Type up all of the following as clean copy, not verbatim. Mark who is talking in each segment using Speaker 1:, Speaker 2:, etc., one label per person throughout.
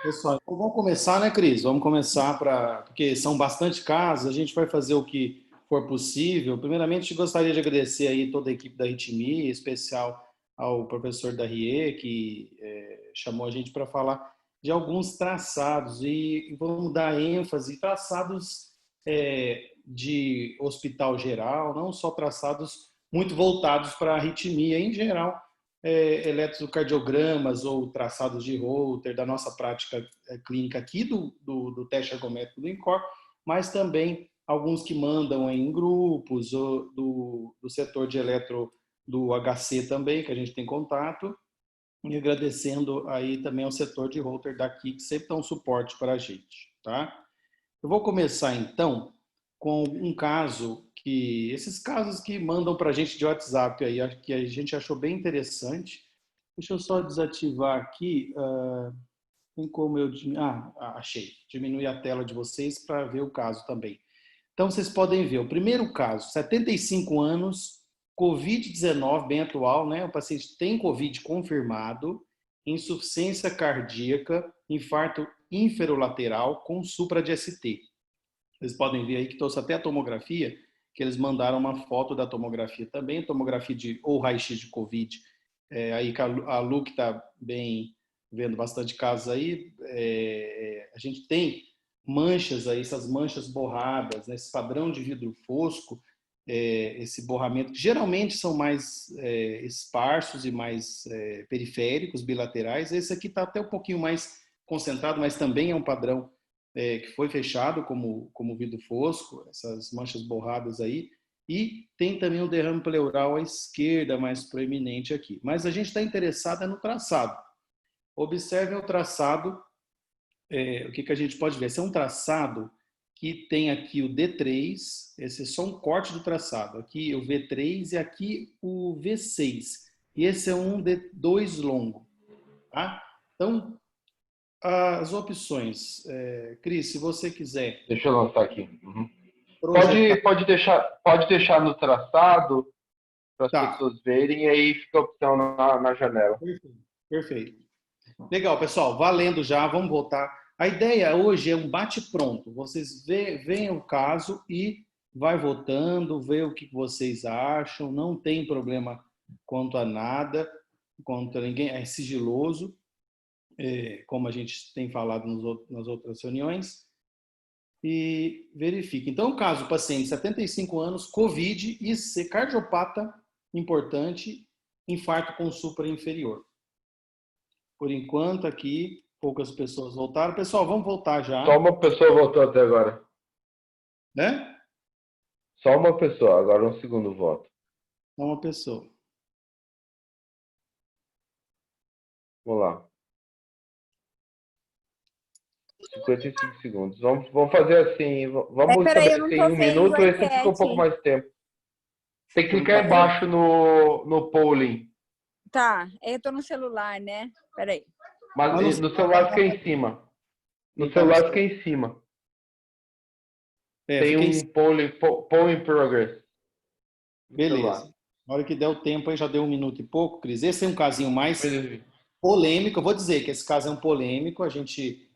Speaker 1: Pessoal, então vamos começar, né, Cris? Vamos começar porque são bastante casos, a gente vai fazer o que for possível. Primeiramente, gostaria de agradecer aí toda a equipe da Ritmi, em especial ao professor da Rie, que chamou a gente para falar de alguns traçados e vamos dar ênfase em traçados de hospital geral, não só traçados muito voltados para a arritmia em geral, eletrocardiogramas ou traçados de Holter, da nossa prática clínica aqui do teste ergométrico do INCOR, mas também alguns que mandam em grupos, do setor de eletro do HC também, que a gente tem contato, e agradecendo aí também ao setor de Holter daqui, que sempre dá um suporte para a gente, tá? Eu vou começar então com um caso esses casos que mandam para a gente de WhatsApp aí, que a gente achou bem interessante. Deixa eu só desativar aqui. Tem como eu. Achei. Diminuir a tela de vocês para ver o caso também. Então, vocês podem ver. O primeiro caso, 75 anos, Covid-19, bem atual, né? O paciente tem Covid confirmado, insuficiência cardíaca, infarto inferolateral com supra de ST. Vocês podem ver aí que trouxe até a tomografia, que eles mandaram uma foto da tomografia também, tomografia ou raio-x de Covid. Aí a Lu, que está bem vendo bastante casos aí, a gente tem manchas aí, essas manchas borradas, né, esse padrão de vidro fosco, esse borramento, que geralmente são mais esparsos e mais periféricos, bilaterais. Esse aqui está até um pouquinho mais concentrado, mas também é um padrão que foi fechado como vidro fosco, essas manchas borradas aí, e tem também o derrame pleural à esquerda, mais proeminente aqui. Mas a gente está interessado no traçado. Observem o traçado, o que a gente pode ver? Esse é um traçado que tem aqui o D3, esse é só um corte do traçado, aqui o V3 e aqui o V6. E esse é um D2 longo. Tá? Então, as opções. Cris, se você quiser
Speaker 2: Deixa eu lançar aqui. Uhum.
Speaker 1: projetar.
Speaker 2: Pode deixar no traçado para as
Speaker 1: Tá,
Speaker 2: pessoas verem e aí fica a opção na janela.
Speaker 1: perfeito. Perfeito. Legal, pessoal, valendo já, vamos voltar. A ideia hoje é um bate-pronto. Vocês veem o caso e vai votando, vê o que vocês acham, não tem problema quanto a nada, quanto a ninguém, é sigiloso, como a gente tem falado nas outras reuniões, e verifique. Então, o caso, paciente, 75 anos, COVID, IC, cardiopata, importante, infarto com supra inferior. Por enquanto, aqui, poucas pessoas voltaram. Pessoal, vamos voltar
Speaker 2: Só
Speaker 1: já.
Speaker 2: uma pessoa votou até agora.
Speaker 1: Né?
Speaker 2: Só uma pessoa, agora um segundo voto.
Speaker 1: Uma pessoa.
Speaker 2: Vamos lá. 55 segundos. Vamos fazer assim. Vamos
Speaker 3: Peraí, eu não
Speaker 2: estabelecer
Speaker 3: tô
Speaker 2: em 1 minuto,
Speaker 3: vendo a
Speaker 2: esse fica um pouco
Speaker 3: enquete.
Speaker 2: mais tempo. Tem que
Speaker 1: Não
Speaker 2: clicar
Speaker 1: tá.
Speaker 2: embaixo no polling.
Speaker 3: Tá, eu tô no celular, né? Peraí.
Speaker 2: Mas no celular fica em cima. No
Speaker 1: Tá no
Speaker 2: celular fica
Speaker 1: celular.
Speaker 2: em cima. Tem
Speaker 1: Fica em
Speaker 2: um
Speaker 1: cima.
Speaker 2: poll in progress no celular.
Speaker 1: Beleza. Na hora que der o tempo, aí já deu 1 minuto e pouco, Cris. Esse é um casinho mais
Speaker 2: Beleza.
Speaker 1: polêmico. Eu vou dizer que esse caso é um polêmico. A gente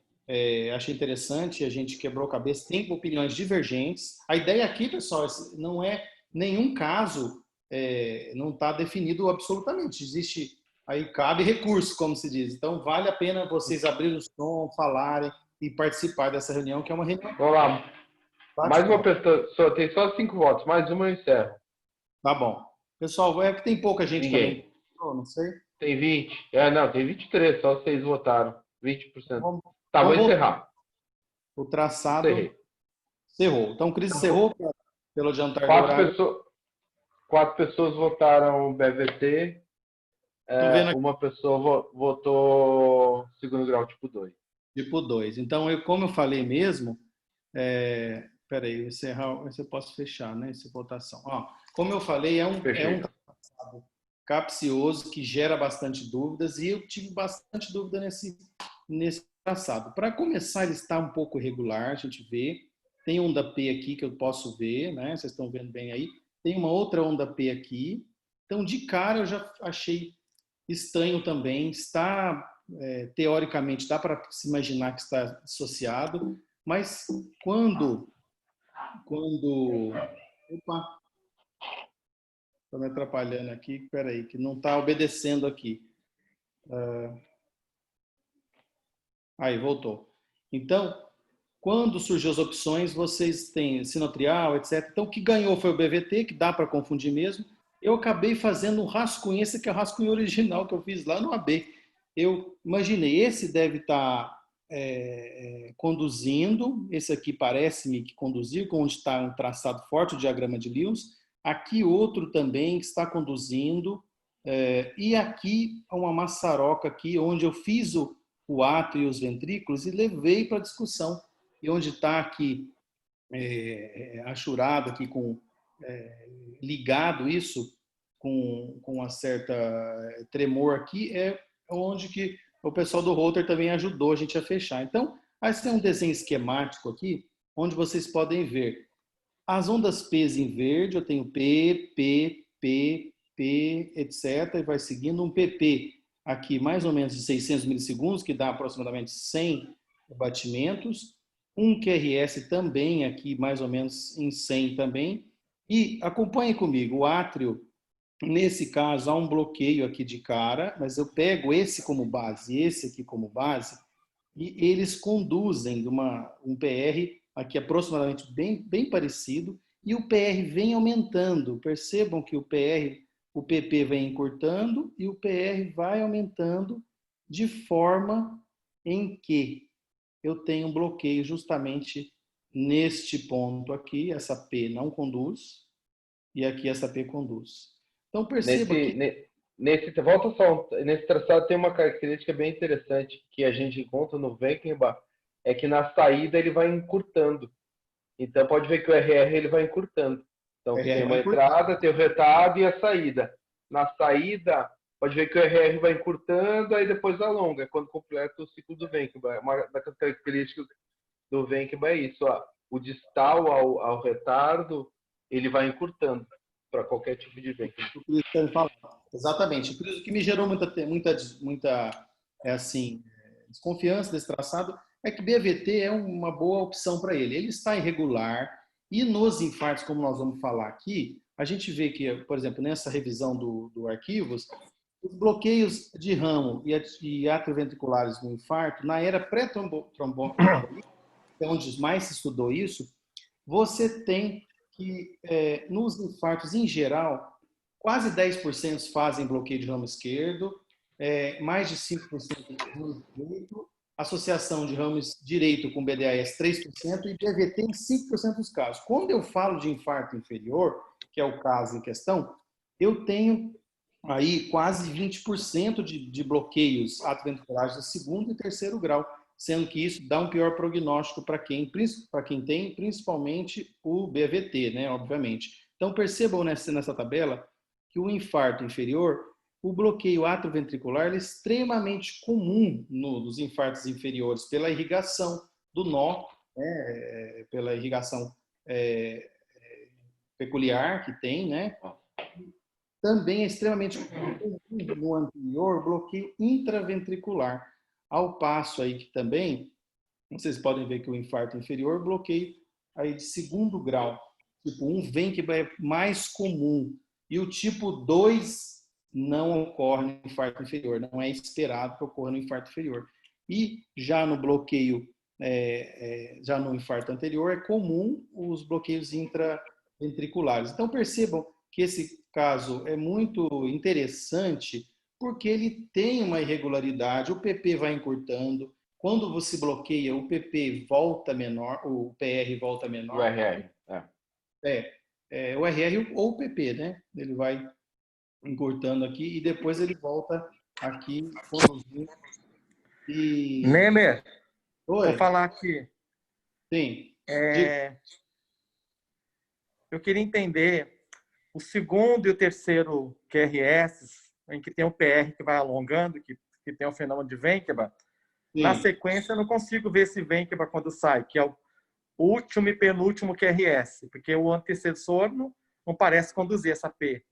Speaker 1: acha interessante, a gente quebrou a cabeça. Tem opiniões divergentes. A ideia aqui, pessoal, não é nenhum caso, não está definido absolutamente. Existe, aí cabe recurso, como se diz. Então, vale a pena vocês abrirem o som, falarem e participar dessa reunião, que é uma reunião.
Speaker 2: Vamos lá. Mais uma
Speaker 1: Bate-pronto.
Speaker 2: pessoa. Tem só 5 votos. Mais uma eu encerro.
Speaker 1: Tá bom. Pessoal, é que tem pouca gente também.
Speaker 2: Ninguém.
Speaker 1: Não sei.
Speaker 2: Tem 20. Não, tem 23. Só 6 votaram. 20%.
Speaker 1: Vamos,
Speaker 2: Tá,
Speaker 1: então,
Speaker 2: vou encerrar.
Speaker 1: o traçado
Speaker 2: Encerrei.
Speaker 1: cerrou. Então, Cris encerrou pelo adiantar do
Speaker 2: Quatro
Speaker 1: horário.
Speaker 2: pessoas, 4 pessoas votaram BVT.
Speaker 1: Estou vendo aqui,
Speaker 2: Uma pessoa votou segundo grau tipo 2.
Speaker 1: tipo 2. Então, como eu falei mesmo, peraí, encerrar, se eu posso fechar, né? Essa votação. Ó, como eu falei, é um
Speaker 2: Fechei.
Speaker 1: traçado capcioso que gera bastante dúvidas e eu tive bastante dúvida nesse traçado. Para começar, ele está um pouco irregular, a gente vê. Tem onda P aqui que eu posso ver, né? Vocês estão vendo bem aí. Tem uma outra onda P aqui. Então, de cara, eu já achei estranho também. Está teoricamente dá para se imaginar que está associado, mas quando opa, está me atrapalhando aqui, espera aí, que não está obedecendo aqui. Aí, voltou. Então, quando surgiu as opções, vocês têm sinotrial, etc. Então, o que ganhou foi o BVT, que dá para confundir mesmo. Eu acabei fazendo um rascunho, esse que é o rascunho original que eu fiz lá no AB. Eu imaginei, esse deve estar conduzindo, esse aqui parece-me que conduziu, onde está um traçado forte, o diagrama de Lewis. Aqui outro também que está conduzindo. E aqui uma maçaroca aqui, onde eu fiz o átrio e os ventrículos e levei para discussão. E onde está aqui achurado, aqui ligado isso com uma certa tremor aqui, é onde que o pessoal do Holter também ajudou a gente a fechar. Então, esse é um desenho esquemático aqui, onde vocês podem ver as ondas P em verde, eu tenho P, P, P, P, etc. E vai seguindo um PP aqui mais ou menos de 600 milissegundos, que dá aproximadamente 100 batimentos. Um QRS também aqui mais ou menos em 100 também. E acompanhe comigo, o átrio, nesse caso há um bloqueio aqui de cara, mas eu pego esse como base, esse aqui como base, e eles conduzem um PR aqui aproximadamente bem parecido, e o PR vem aumentando. Percebam que o PP vem encurtando e o PR vai aumentando de forma em que eu tenho um bloqueio justamente neste ponto aqui, essa P não conduz, e aqui essa P conduz. Então perceba que...
Speaker 2: Volta só, nesse traçado tem uma característica bem interessante que a gente encontra no Wenckebach, é que na saída ele vai encurtando. Então pode ver que o RR ele vai encurtando. Então tem uma entrada, tem o retardo e a saída. Na saída, pode ver que o RR vai encurtando, aí depois alonga, quando completa o ciclo do Wenckebach. Uma das características do Wenckebach é isso, ó. O distal ao retardo, ele vai encurtando para qualquer tipo de Wenckebach.
Speaker 1: Exatamente. Por isso que me gerou muita desconfiança desse traçado é que BVT é uma boa opção para ele. Ele está irregular e nos infartos, como nós vamos falar aqui, a gente vê que, por exemplo, nessa revisão do arquivos, os bloqueios de ramo e atrioventriculares no infarto, na era pré-trombólica, que é onde mais se estudou isso, você tem que, nos infartos em geral, quase 10% fazem bloqueio de ramo esquerdo, mais de 5% de ramo direito, associação de ramo direito com BDAS 3% e BVT em 5% dos casos. Quando eu falo de infarto inferior, que é o caso em questão, eu tenho aí quase 20% de bloqueios atrioventriculares de segundo e terceiro grau, sendo que isso dá um pior prognóstico para quem tem, principalmente o BVT, né, obviamente. Então percebam nessa tabela que o infarto inferior, o bloqueio atrioventricular é extremamente comum nos infartos inferiores, pela irrigação do nó, pela irrigação peculiar que tem, né? Também é extremamente comum no anterior bloqueio intraventricular, ao passo aí que também, vocês podem ver que o infarto inferior bloqueio aí de segundo grau, tipo 1 vem que é mais comum, e o tipo 2 não ocorre no infarto inferior, não é esperado que ocorra no infarto inferior. E já no bloqueio, já no infarto anterior, é comum os bloqueios intraventriculares. Então percebam que esse caso é muito interessante porque ele tem uma irregularidade, o PP vai encurtando, quando você bloqueia, o PP volta menor, o PR volta menor.
Speaker 2: O RR,
Speaker 1: o RR ou o PP, né? Ele vai encurtando aqui e depois ele volta aqui conduzindo.
Speaker 4: Nemer,
Speaker 1: Oi?
Speaker 4: vou falar aqui.
Speaker 1: Sim.
Speaker 4: Eu queria entender o segundo e o terceiro QRS, em que tem o PR que vai alongando, que tem o fenômeno de Wenckebach. Na sequência, eu não consigo ver esse Wenckebach quando sai, que é o último e penúltimo QRS, porque o antecessor não parece conduzir essa P.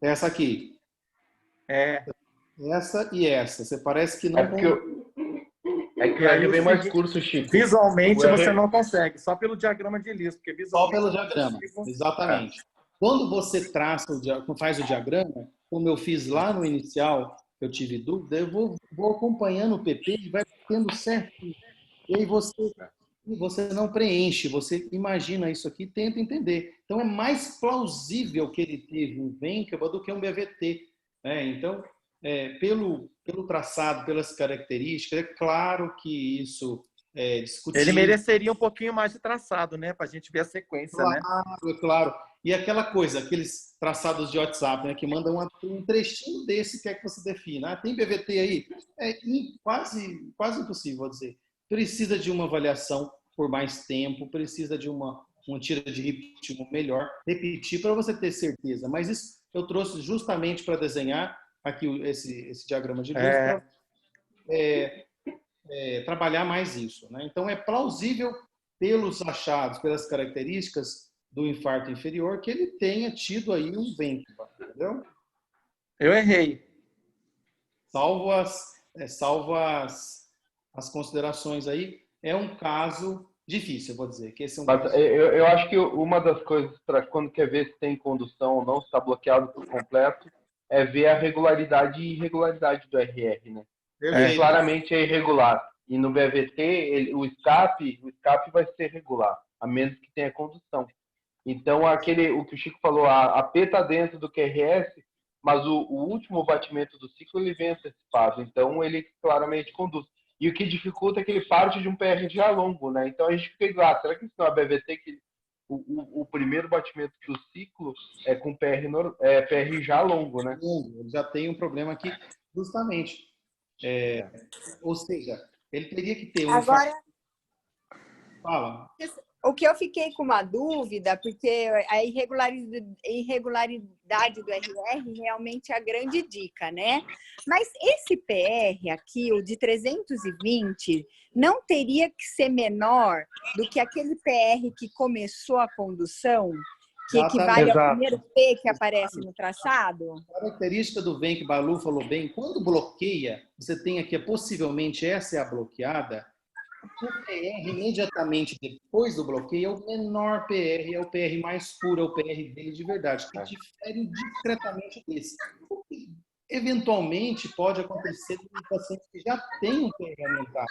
Speaker 1: Essa aqui. essa e essa. Você parece que não...
Speaker 2: É porque é que
Speaker 4: E aí
Speaker 2: aí
Speaker 4: o
Speaker 2: vem mais
Speaker 4: seguinte,
Speaker 2: curso, Chico.
Speaker 4: visualmente
Speaker 2: O
Speaker 4: você
Speaker 2: R-
Speaker 4: não consegue, só pelo diagrama de Lis, porque
Speaker 1: Só
Speaker 4: visualmente
Speaker 1: pelo
Speaker 4: eu não
Speaker 1: diagrama,
Speaker 4: consigo.
Speaker 1: exatamente. Quando você faz o diagrama, como eu fiz lá no inicial, eu tive dúvida, eu vou acompanhando o PP e vai tendo certo. E aí você não preenche, você imagina isso aqui e tenta entender. Então, é mais plausível que ele teve um Wenkeba do que um BVT. Né? Então, pelo traçado, pelas características, é claro que isso é
Speaker 4: Ele
Speaker 1: discutível.
Speaker 4: mereceria um pouquinho mais de traçado, né? Para a gente ver a sequência, né?
Speaker 1: Claro, é claro. E aquela coisa, aqueles traçados de WhatsApp, né, que mandam um trechinho desse que é que você defina. Ah, tem BVT aí? Quase impossível, vou dizer. Precisa de uma avaliação por mais tempo, precisa de uma tira de ritmo melhor, repetir para você ter certeza. Mas isso eu trouxe justamente para desenhar aqui esse diagrama de Gauss para trabalhar mais isso. Né? Então, é plausível, pelos achados, pelas características do infarto inferior, que ele tenha tido aí um Wenkeba, entendeu?
Speaker 4: Eu errei.
Speaker 1: Salvo as considerações aí, é um caso difícil, eu vou dizer. Que esse é um
Speaker 2: Mas
Speaker 1: caso...
Speaker 2: eu acho que uma das coisas para quando quer ver se tem condução ou não, se está bloqueado por completo, é ver a regularidade e irregularidade do RR, né? Ele claramente é irregular. E no BVT, o escape vai ser regular, a menos que tenha condução. Então, o que o Chico falou, a P está dentro do QRS, mas o último batimento do ciclo ele vem antecipado. Então, ele claramente conduz. E o que dificulta é que ele parte de um PR já longo, né? Então, a gente fica lá, será que isso não é BVT que o primeiro batimento do ciclo é com PR já longo, né?
Speaker 1: Ele já tem um problema aqui, justamente. Ou seja, ele teria que ter um
Speaker 3: Agora,
Speaker 1: infarto... Fala.
Speaker 3: o que eu fiquei com uma dúvida, porque a irregularidade do RR realmente é a grande dica, né? Mas esse PR aqui, o de 320, não teria que ser menor do que aquele PR que começou a condução, que equivale ao primeiro P que aparece no traçado?
Speaker 1: A característica do VEN que Balu falou bem, quando bloqueia, você tem aqui, possivelmente essa é a bloqueada, o PR, imediatamente depois do bloqueio, é o menor PR, é o PR mais puro, é o PR dele de verdade, que difere discretamente desse. O que eventualmente pode acontecer com pacientes que já têm um PR aumentado.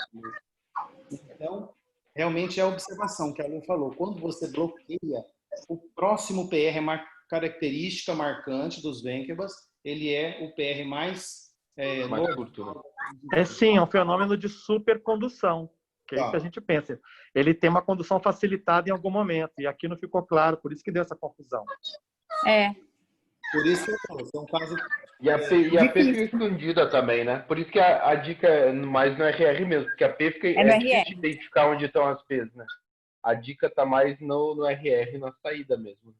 Speaker 1: Então, realmente é a observação que a Lu falou. Quando você bloqueia, o próximo PR é uma característica marcante dos Wenkebas, ele é o PR mais
Speaker 2: curto, né?
Speaker 4: Sim, é um fenômeno de supercondução. Que é isso que a gente pensa. Ele tem uma condução facilitada em algum momento, e aqui não ficou claro, por isso que deu essa confusão.
Speaker 1: Por isso que eu falo, é um caso...
Speaker 2: E a P fica escondida também, né? Por isso que a dica é mais no RR mesmo, porque a P fica, é difícil de identificar onde estão as P's, né? A dica está mais no RR, na saída mesmo.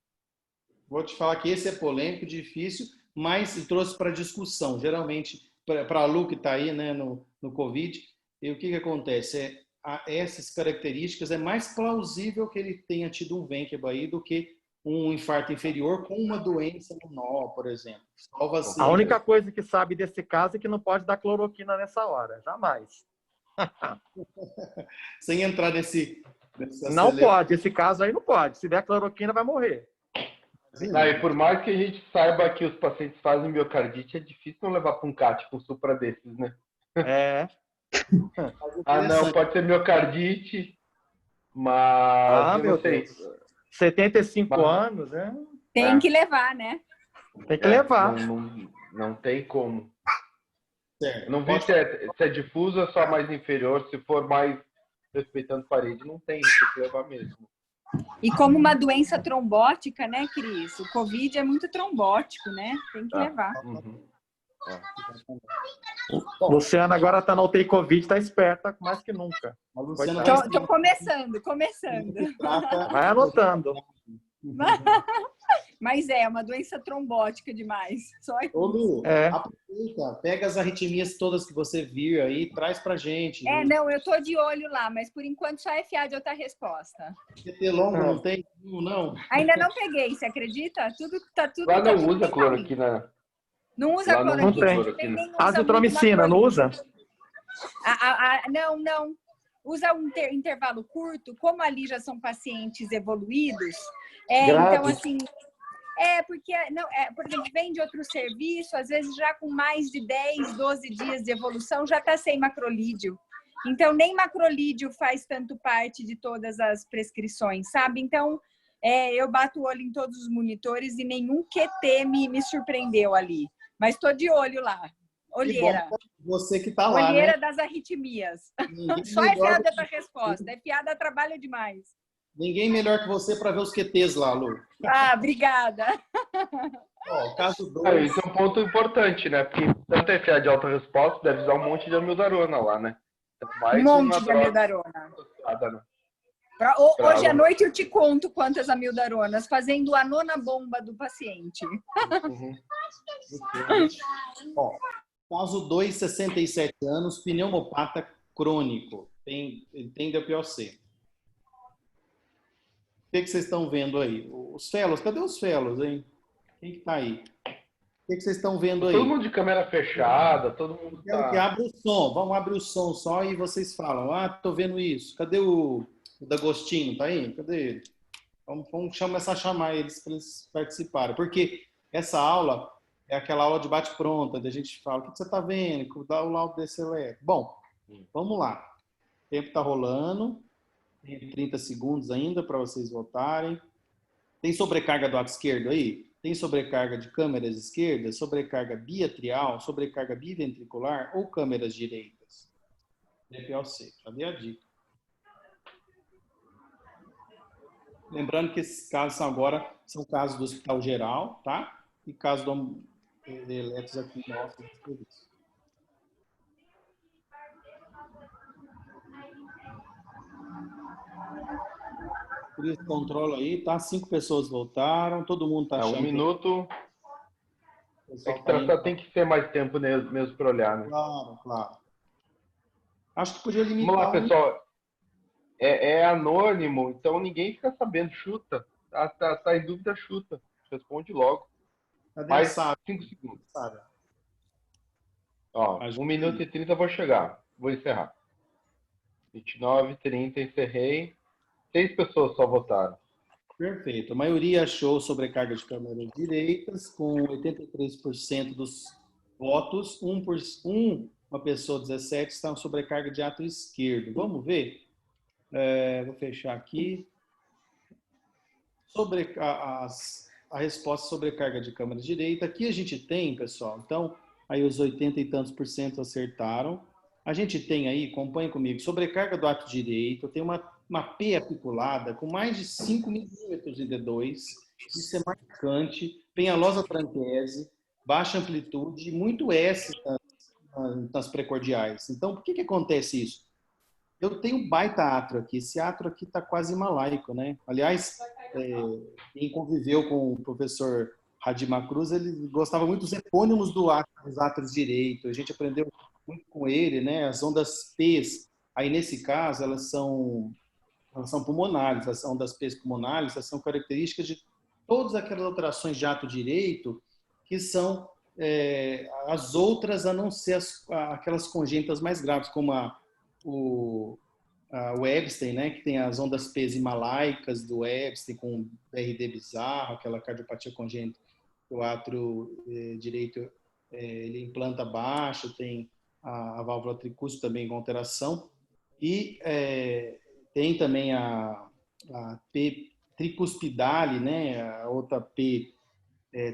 Speaker 1: Vou te falar que esse é polêmico, difícil, mas trouxe para discussão. Geralmente, para a Lu que está aí, né, no Covid, e o que acontece? Essas características, é mais plausível que ele tenha tido um Wenkeba aí do que um infarto inferior com uma doença no nó, por exemplo.
Speaker 4: A única coisa que sabe desse caso é que não pode dar cloroquina nessa hora, jamais.
Speaker 1: Sem entrar nesse
Speaker 4: não pode, esse caso aí não pode. Se der cloroquina, vai morrer.
Speaker 2: E por mais que a gente saiba que os pacientes fazem miocardite, é difícil não levar para um CAT com supra desses, né? Não, pode ser miocardite, mas eu não sei.
Speaker 4: Deus. 75 anos, né?
Speaker 3: Tem que levar, né?
Speaker 4: Tem que levar.
Speaker 2: Não tem como.
Speaker 1: Certo.
Speaker 2: Não vi se é difuso ou só mais inferior. Se for mais respeitando parede, não tem que levar mesmo.
Speaker 3: E como uma doença trombótica, né, Cris? O Covid é muito trombótico, né? Tem que levar.
Speaker 4: Luciana agora está na UTI Covid, está esperta mais que nunca.
Speaker 3: Estou começando.
Speaker 4: Vai anotando.
Speaker 3: Mas é uma doença trombótica demais. Só
Speaker 1: Ô, Lu, aproveita, pega as arritmias todas que você vir aí, traz pra gente.
Speaker 3: Não, eu tô de olho lá, mas por enquanto só FA de outra resposta.
Speaker 1: PT longo não tem? Não.
Speaker 3: Ainda não peguei, você acredita? Tá tudo
Speaker 2: Lá não usa cloroquina.
Speaker 3: Não usa
Speaker 2: Lá não
Speaker 3: cloroquina,
Speaker 2: tem.
Speaker 3: nem usa
Speaker 4: Azitromicina, não usa?
Speaker 3: Não. Usa um intervalo curto, como ali já são pacientes evoluídos. Então, assim, porque, não, por exemplo, vem de outro serviço, às vezes já com mais de 10, 12 dias de evolução, já está sem macrolídeo. Então, nem macrolídeo faz tanto parte de todas as prescrições, sabe? Então, eu bato o olho em todos os monitores e nenhum QT me surpreendeu ali. Mas estou de olho lá. Olheira.
Speaker 1: Você que está lá,
Speaker 3: Olheira
Speaker 1: né?
Speaker 3: das arritmias.
Speaker 1: Ninguém
Speaker 3: Só é
Speaker 1: melhor
Speaker 3: fiada
Speaker 1: do que-
Speaker 3: essa resposta. É fiada, trabalha demais.
Speaker 1: Ninguém melhor que você para ver os QTs lá, Lu.
Speaker 3: Obrigada.
Speaker 1: Ó, caso 2.
Speaker 2: Isso é um ponto importante, né? Porque tanto é FA de alta resposta, deve usar um monte de amiodarona lá, né? Mais
Speaker 3: Um
Speaker 2: uma
Speaker 3: monte de
Speaker 2: droga
Speaker 3: amiodarona.
Speaker 2: associada, né?
Speaker 3: Hoje à noite eu te conto quantas amiodaronas, fazendo a nona bomba do paciente.
Speaker 2: Uhum.
Speaker 1: Ó, caso 2, 67 anos, pneumopata crônico. Ele tem DPOC. O que vocês estão vendo aí? Os fellows, cadê os fellows, hein? Quem que tá aí? O que vocês estão vendo aí?
Speaker 2: Todo mundo de câmera fechada, todo mundo
Speaker 1: Quero que
Speaker 2: tá...
Speaker 1: abra o som. Vamos abrir o som só e vocês falam. Ah, tô vendo isso. Cadê o D'Agostinho? Tá aí? Cadê ele? Vamos chamar eles para eles participarem. Porque essa aula é aquela aula de bate-pronta, da gente fala, o que você está vendo? Dá o laudo desse eletro. Bom, vamos lá. O tempo está rolando. Tem 30 segundos ainda para vocês votarem. Tem sobrecarga do ato esquerdo aí? Tem sobrecarga de câmeras esquerdas, sobrecarga biatrial, sobrecarga biventricular ou câmeras direitas? DPOC, já dei a dica. Lembrando que esses casos agora são casos do Hospital Geral, tá? E casos do eletros aqui no nosso serviço. Por isso, controla aí, tá? 5 pessoas votaram, todo mundo tá achando...
Speaker 2: 1 minuto.
Speaker 1: Pessoal
Speaker 2: Tem que ser mais tempo mesmo para olhar, né?
Speaker 1: Claro. Acho que podia limitar...
Speaker 2: Vamos lá, pessoal. É anônimo, então ninguém fica sabendo. Chuta. Tá em dúvida, chuta. Responde logo.
Speaker 1: Cadê
Speaker 2: Mais
Speaker 1: a
Speaker 2: 5 segundos.
Speaker 1: Sabe?
Speaker 2: Ó, 1 minuto e 30 eu vou chegar. Vou encerrar. 29, 30, encerrei. 6 pessoas só votaram.
Speaker 1: Perfeito. A maioria achou sobrecarga de câmeras direitas, com 83% dos votos. Uma pessoa, 17, está em sobrecarga de ato esquerdo. Vamos ver? Vou fechar aqui. Sobre a resposta sobrecarga de câmera direita. Aqui a gente tem, pessoal, então, aí os 80 e tantos por cento acertaram. A gente tem aí, acompanha comigo, sobrecarga do ato direito, tem uma P apiculada com mais de 5 milímetros de D2, isso é marcante, penhalosa tranquese, baixa amplitude, muito S nas precordiais. Então, por que acontece isso? Eu tenho baita atro aqui, esse atro aqui está quase himalaico, né? Aliás, quem conviveu com o professor Radimar Cruz, ele gostava muito dos epônimos dos atros direito, a gente aprendeu muito com ele, né? As ondas P's, aí nesse caso, elas são pulmonares, as ondas P's pulmonares, elas são características de todas aquelas alterações de ato direito que são as outras, a não ser aquelas congênitas mais graves, como o Epstein, né, que tem as ondas P's himalaicas do Epstein com BRD bizarro, aquela cardiopatia congênita, o átrio direito ele implanta baixo, tem a válvula tricúspide também com alteração, e tem também a P tricuspidale, né, a outra P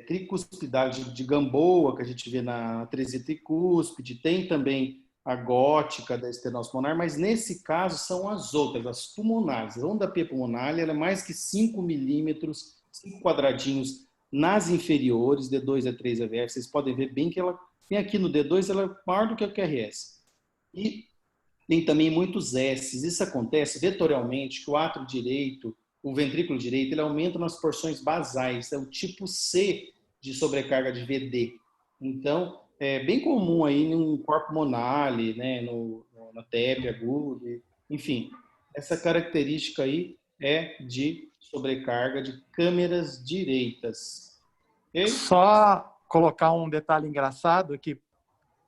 Speaker 1: tricuspidale de Gamboa, que a gente vê na atresia tricúspide, tem também a gótica da estenose pulmonar, mas nesse caso são as outras, as pulmonares. A onda P pulmonar ela é mais que 5 milímetros, 5 quadradinhos nas inferiores, D2, D3, EVF. Vocês podem ver bem que ela tem aqui no D2, ela é maior do que a QRS. E tem também muitos S's. Isso acontece vetorialmente, que o átrio direito, o ventrículo direito, ele aumenta nas porções basais, é o tipo C de sobrecarga de VD. Então, é bem comum aí no corpo pulmonale, né, na TEP aguda, enfim. Essa característica aí é de sobrecarga de câmeras direitas. Okay?
Speaker 4: Só colocar um detalhe engraçado que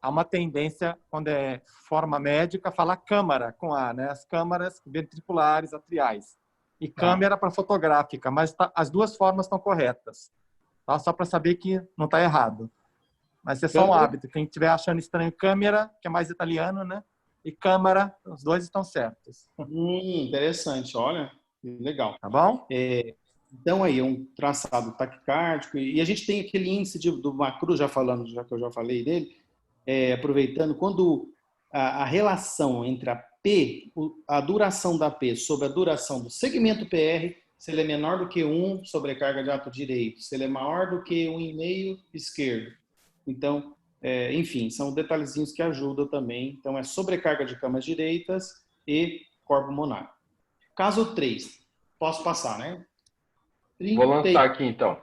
Speaker 4: há uma tendência, quando é forma médica, falar câmara com A, né? As câmaras ventriculares atriais. E câmera para fotográfica, mas as duas formas estão corretas. Tá? Só para saber que não está errado. Mas é só um hábito. Quem estiver achando estranho câmera, que é mais italiano, né? E câmara, os dois estão certos.
Speaker 1: Interessante, olha, legal.
Speaker 4: Tá bom?
Speaker 1: Então aí, um traçado taquicárdico, e a gente tem aquele índice do Macru, já que eu já falei dele, aproveitando, quando a relação entre a duração da P sobre a duração do segmento PR, se ele é menor do que 1, sobrecarga de ato direito, se ele é maior do que 1,5, esquerdo. Então, enfim, são detalhezinhos que ajudam também. Então, é sobrecarga de camas direitas e corpo pulmonar. Caso 3, posso passar, né?
Speaker 2: Vou lançar aqui, então.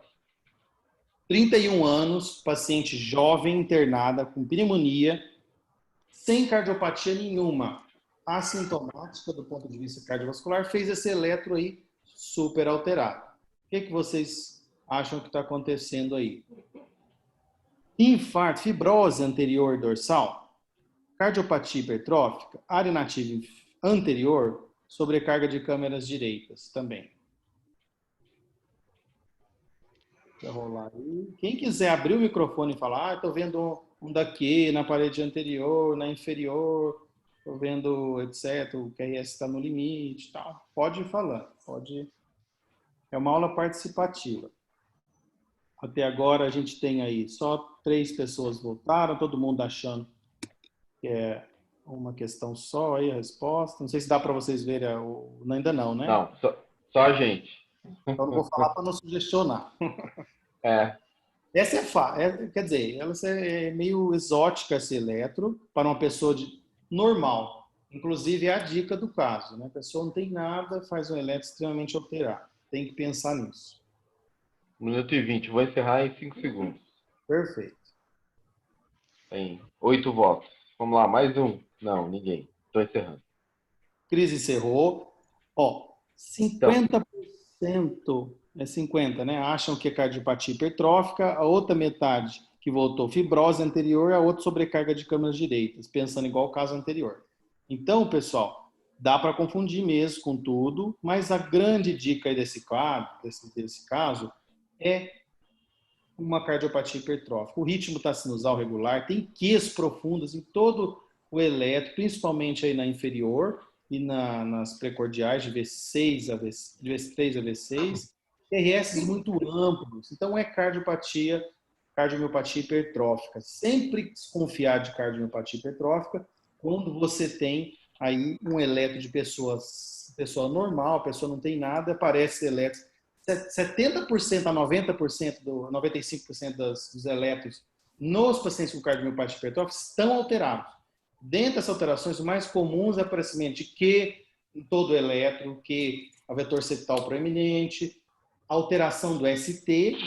Speaker 1: 31 anos, paciente jovem internada com pneumonia, sem cardiopatia nenhuma, assintomática do ponto de vista cardiovascular, fez esse eletro aí super alterado. O que vocês acham que está acontecendo aí? Infarto, fibrose anterior dorsal, cardiopatia hipertrófica, área nativa anterior, sobrecarga de câmeras direitas também. Deixa eu rolar aí. Quem quiser abrir o microfone e falar, estou vendo um daqui na parede anterior, na inferior, estou vendo, etc. O QRS está no limite, tal. Pode ir falando, pode. É uma aula participativa. Até agora a gente tem aí só 3 pessoas votaram, todo mundo achando que é uma questão só aí a resposta. Não sei se dá para vocês verem, ainda não, né?
Speaker 2: Não, só a gente.
Speaker 1: Então não vou falar para não sugestionar. Essa quer dizer, ela é meio exótica esse eletro para uma pessoa normal. Inclusive é a dica do caso, né? A pessoa não tem nada, faz um eletro extremamente alterado. Tem que pensar nisso.
Speaker 2: 1 minuto e 20. Vou encerrar em 5 segundos.
Speaker 1: Perfeito.
Speaker 2: Tem 8 votos. Vamos lá, mais um. Não, ninguém. Estou encerrando.
Speaker 1: Cris encerrou. 50%, é 50%, né? Acham que é cardiopatia hipertrófica, a outra metade que votou fibrose anterior, a outra sobrecarga de câmeras direitas, pensando igual o caso anterior. Então, pessoal, dá para confundir mesmo com tudo, mas a grande dica aí desse caso é uma cardiopatia hipertrófica. O ritmo está sinusal regular, tem quias profundas em todo o eletro, principalmente aí na inferior e nas precordiais de V6 a V3 a V6, QRS muito amplos. Então é cardiopatia hipertrófica. Sempre desconfiar de cardiomiopatia hipertrófica quando você tem aí um eletro de pessoa normal, a pessoa não tem nada, aparece eletro 70% a 90%, 95% dos eletros nos pacientes com cardiomiopatia hipertrófica estão alterados. Dentre essas alterações, o mais comuns é o aparecimento de Q em todo o eletro, Q a vetor septal proeminente, alteração do ST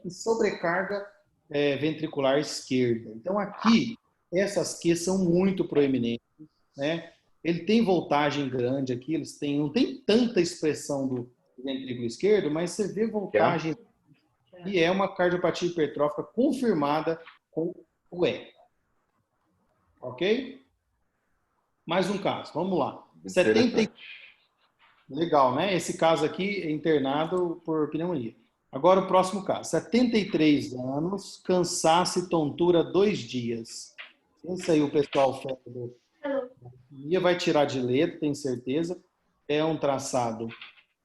Speaker 1: e sobrecarga ventricular esquerda. Então, aqui, essas Q são muito proeminentes, né? Ele tem voltagem grande aqui, não tem tanta expressão do ventrículo esquerdo, mas você vê voltagem e é uma cardiopatia hipertrófica confirmada com o E. Ok? Mais um caso, vamos lá. 70... Legal, né? Esse caso aqui é internado por pneumonia. Agora o próximo caso. 73 anos, cansaço e tontura 2 dias. Esse aí o pessoal vai tirar de letra, tenho certeza. É um traçado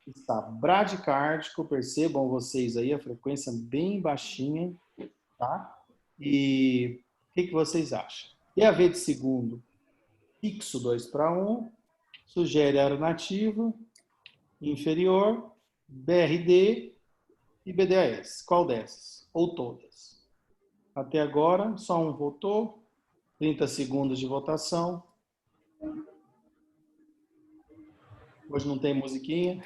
Speaker 1: que está bradicárdico, percebam vocês aí, a frequência bem baixinha, tá? E o que vocês acham? EAV de segundo, fixo 2:1, sugere aeronativo, inferior, BRD e BDAS. Qual dessas? Ou todas? Até agora, só um votou, 30 segundos de votação. Hoje não tem musiquinha.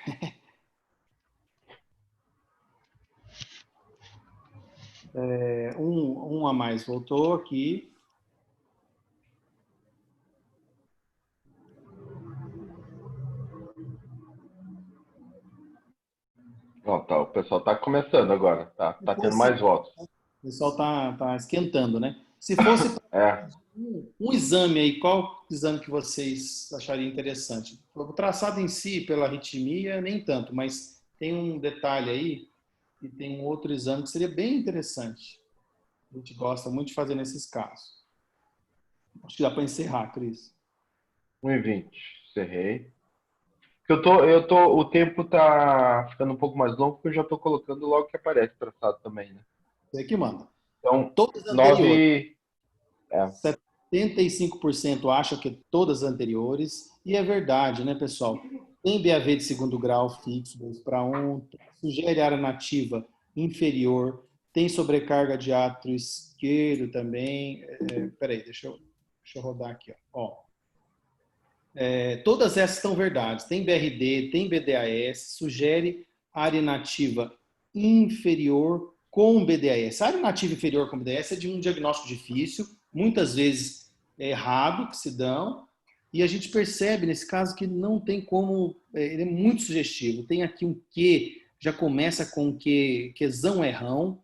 Speaker 1: Um a mais voltou aqui.
Speaker 2: O pessoal está começando agora, tá tendo mais votos.
Speaker 1: pessoal tá esquentando, né? Se fosse
Speaker 2: É.
Speaker 1: um exame aí, qual exame que vocês achariam interessante? O traçado em si, pela arritmia, nem tanto, mas tem um detalhe aí e tem um outro exame que seria bem interessante. A gente gosta muito de fazer nesses casos. Acho que dá para encerrar, Cris.
Speaker 2: 1h20. Encerrei. O tempo tá ficando um pouco mais longo porque eu já tô colocando logo que aparece o traçado também, né?
Speaker 1: Você que manda.
Speaker 2: Então,
Speaker 1: Todas as anteriores.
Speaker 2: 9. É.
Speaker 1: 75% acham que todas as anteriores. E é verdade, né, pessoal? Tem BAV de segundo grau fixo, 2:1. Sugere área nativa inferior. Tem sobrecarga de átrio esquerdo também. Peraí, deixa eu rodar aqui. Ó. Todas essas são verdades. Tem BRD, tem BDAS, sugere área nativa inferior com BDAS. A área nativa inferior com BDAS é de um diagnóstico difícil, muitas vezes errado que se dão, e a gente percebe nesse caso que não tem como, ele é muito sugestivo. Tem aqui um Q, já começa com um Qzão errão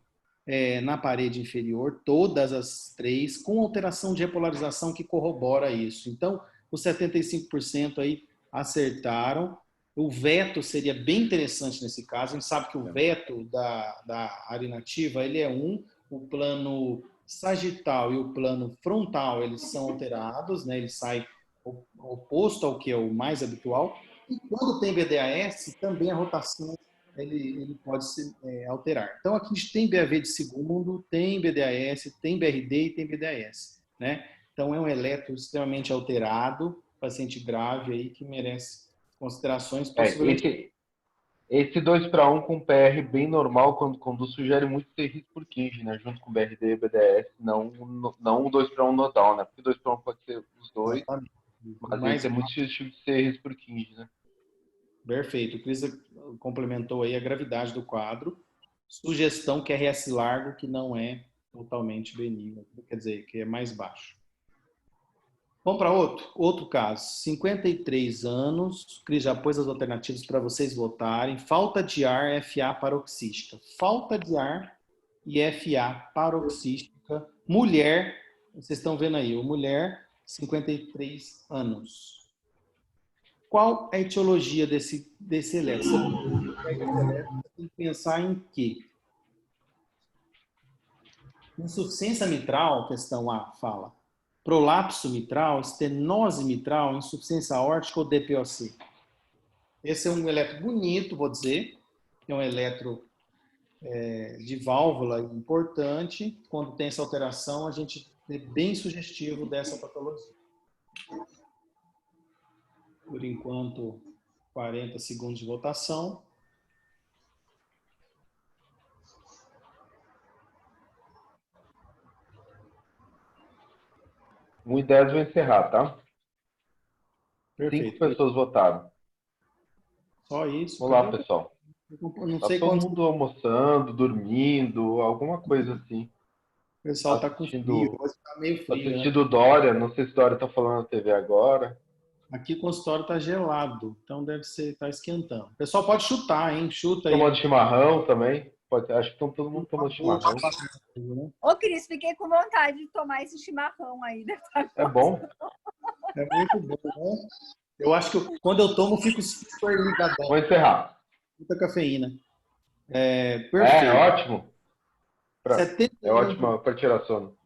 Speaker 1: na parede inferior, todas as três, com alteração de repolarização que corrobora isso. Então, os 75% aí acertaram. O veto seria bem interessante nesse caso. A gente sabe que o veto da área nativa, ele é o plano sagital e o plano frontal, eles são alterados, né? Ele sai oposto ao que é o mais habitual. E quando tem BDAS, também a rotação ele pode se alterar. Então, aqui a gente tem BAV de segundo, tem BDAS, tem BRD e tem BDAS, né? Então, é um eletro extremamente alterado, paciente grave aí que merece considerações.
Speaker 2: Esse 2:1 com PR bem normal, quando conduz, sugere muito ter risco por Kinge, né? Junto com BRD e BDS, não o 2:1 nodal, né? Porque 2:1 pode ser os dois, mas esse é muito sugestivo de ser risco por Kinge, né?
Speaker 1: Perfeito. O Cris complementou aí a gravidade do quadro. Sugestão que é RS largo, que não é totalmente benigno, quer dizer, que é mais baixo. Vamos para outro caso. 53 anos, Cris já pôs as alternativas para vocês votarem. Falta de ar, FA paroxística. Falta de ar e FA paroxística. Mulher, vocês estão vendo aí, mulher, 53 anos. Qual a etiologia desse eletro? Você tem que pensar em quê? Insuficiência mitral, questão A, fala. Prolapso mitral, estenose mitral, insuficiência aórtica ou DPOC? Esse é um eletro bonito, vou dizer. É um eletro de válvula importante. Quando tem essa alteração, a gente é bem sugestivo dessa patologia. Por enquanto, 40 segundos de votação.
Speaker 2: Um e 10 vou encerrar, tá?
Speaker 1: Perfeito.
Speaker 2: 5 pessoas votaram.
Speaker 1: Só isso.
Speaker 2: Olá, pessoal.
Speaker 1: Não
Speaker 2: tá
Speaker 1: sei
Speaker 2: todo
Speaker 1: quantos...
Speaker 2: mundo almoçando, dormindo, alguma coisa assim.
Speaker 1: O pessoal está com frio, hoje está meio frio.
Speaker 2: Assistindo Dória, não sei se Dória está falando na TV agora.
Speaker 1: Aqui o consultório está gelado, então deve ser, está esquentando. O pessoal pode chutar, hein? Chuta aí.
Speaker 2: Tomando chimarrão também. Acho que estão todo mundo tomando chimarrão.
Speaker 3: Ô, Cris, fiquei com vontade de tomar esse chimarrão aí.
Speaker 2: É bom.
Speaker 1: É muito bom, né? Eu acho que quando eu tomo, fico super ligadão.
Speaker 2: Vou encerrar.
Speaker 1: Muita cafeína. Perfeito.
Speaker 2: É ótimo. É
Speaker 1: 71%.
Speaker 2: ótimo para tirar sono.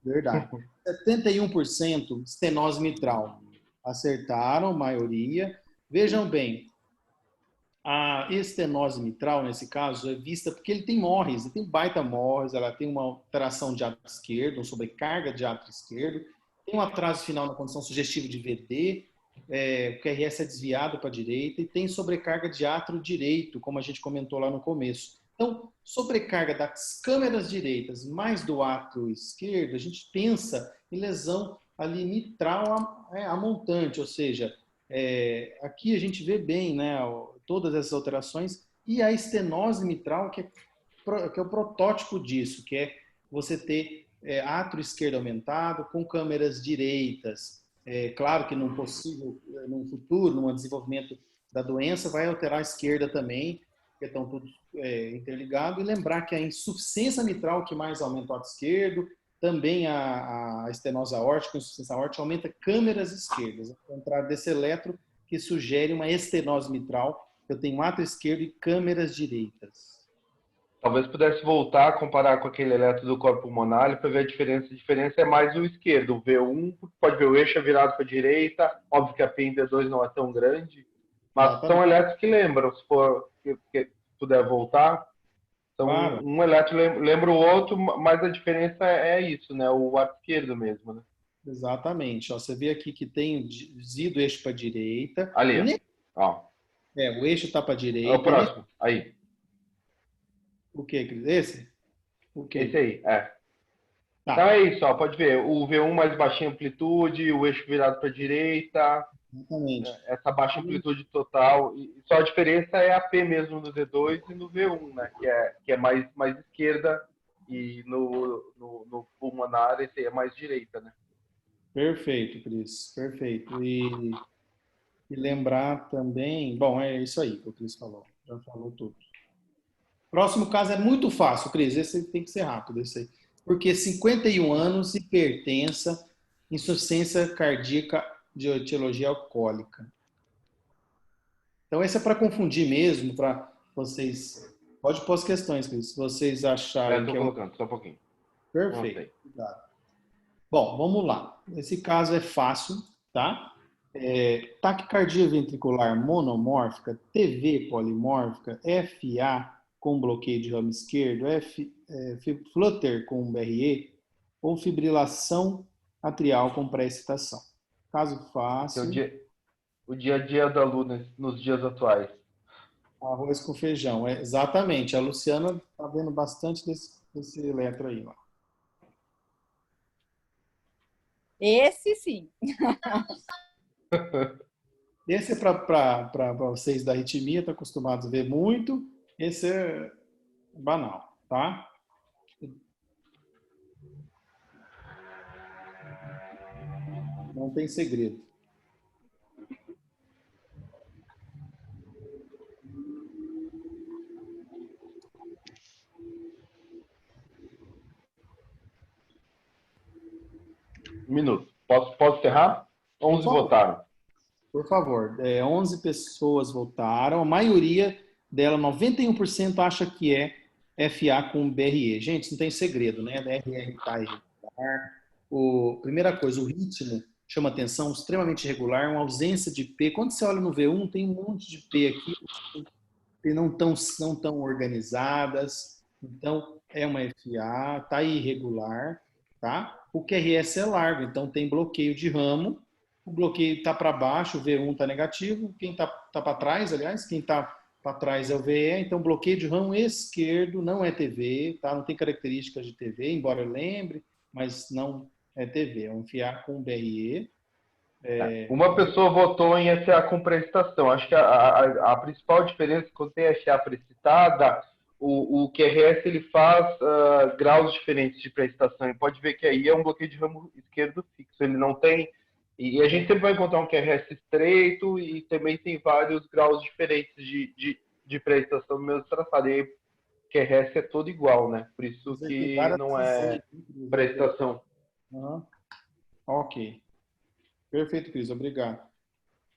Speaker 1: Verdade. 71% estenose mitral. Acertaram, maioria. Vejam bem, a estenose mitral, nesse caso, é vista porque ele tem MORRIS, ele tem baita MORRIS, ela tem uma alteração de átrio esquerdo, uma sobrecarga de átrio esquerdo, tem um atraso final na condição sugestiva de VD, o QRS é desviado para a direita, e tem sobrecarga de átrio direito, como a gente comentou lá no começo. Então, sobrecarga das câmeras direitas mais do átrio esquerdo, a gente pensa em lesão ali mitral a montante, ou seja, aqui a gente vê bem, né, todas essas alterações, e a estenose mitral, que é o protótipo disso, que é você ter átrio esquerdo aumentado com câmeras direitas. Claro que num futuro, num desenvolvimento da doença, vai alterar a esquerda também, porque estão todos interligados, e lembrar que a insuficiência mitral que mais aumenta o ato esquerdo, também a estenose aórtica, a insuficiência aórtica aumenta câmeras esquerdas, ao contrário desse eletro que sugere uma estenose mitral. Eu tenho ato esquerdo e câmeras direitas.
Speaker 2: Talvez pudesse voltar a comparar com aquele eletro do corpo pulmonar para ver a diferença. A diferença é mais o esquerdo, o V1, pode ver o eixo é virado para a direita, óbvio que a PIN V2 não é tão grande, mas são eletros que lembram, se for que puder voltar. Então, claro. Um eletro lembra o outro, mas a diferença é isso, né? O ato esquerdo mesmo, né?
Speaker 1: Exatamente. Ó, você vê aqui que tem Z do eixo para a direita.
Speaker 2: Ali, ó.
Speaker 1: O eixo está para a direita.
Speaker 2: É o próximo, aí.
Speaker 1: O que, Cris? Esse? O que?
Speaker 2: Esse aí, é. Tá. Então é isso, ó, pode ver. O V1 mais baixinha amplitude, o eixo virado para a direita.
Speaker 1: Exatamente.
Speaker 2: Essa baixa amplitude total. E só a diferença é a P mesmo no V2 e no V1, né? Que é mais esquerda, e no pulmonar esse é mais direita, né?
Speaker 1: Perfeito, Cris. Perfeito. E lembrar também... Bom, é isso aí que o Cris falou. Já falou tudo. Próximo caso é muito fácil, Cris. Esse tem que ser rápido, esse aí. Porque 51 anos, hipertensa, insuficiência cardíaca de etiologia alcoólica. Então, esse é para confundir mesmo, para vocês... Pode pôr as questões, Cris, se vocês acharem que...
Speaker 2: colocando, só um pouquinho.
Speaker 1: Perfeito. Obrigado. Bom, vamos lá. Esse caso é fácil, tá? Taquicardia ventricular monomórfica, TV polimórfica, FA com bloqueio de ramo esquerdo, flutter com BRE ou fibrilação atrial com pré-excitação. Caso fácil.
Speaker 2: O dia a dia da Lu nos dias atuais.
Speaker 1: Arroz com feijão, exatamente. A Luciana está vendo bastante desse eletro aí. Ó.
Speaker 3: Esse sim.
Speaker 1: Esse é para vocês da arritmia, estão acostumados a ver muito. Esse é banal, tá? Não tem segredo.
Speaker 2: Um minuto. Posso encerrar? 11 votaram.
Speaker 1: Por favor. 11 pessoas votaram. A maioria dela, 91%, acha que é FA com BRE. Gente, isso não tem segredo, né? BRE está irregular. Primeira coisa, o ritmo chama atenção, extremamente irregular, uma ausência de P. Quando você olha no V1, tem um monte de P aqui, P não tão organizadas. Então, é uma FA, está irregular, tá? O QRS é largo, então tem bloqueio de ramo. O bloqueio está para baixo, o V1 está negativo. Quem está para trás, aliás, quem está para trás é o VE. Então, bloqueio de ramo esquerdo não é TV, tá? Não tem características de TV, embora eu lembre, mas não é TV. É um FA com BRE.
Speaker 2: Uma pessoa votou em FA com pré-excitação. Acho que a principal diferença quando tem FA pré-excitada, o QRS ele faz graus diferentes de pré-excitação. E pode ver que aí é um bloqueio de ramo esquerdo fixo. Ele não tem... E a gente sempre vai encontrar um QRS estreito e também tem vários graus diferentes de pré-excitação no mesmo traçado. E aí, QRS é todo igual, né? Por isso que não é pré-excitação.
Speaker 1: Ok. Perfeito, Cris. Obrigado.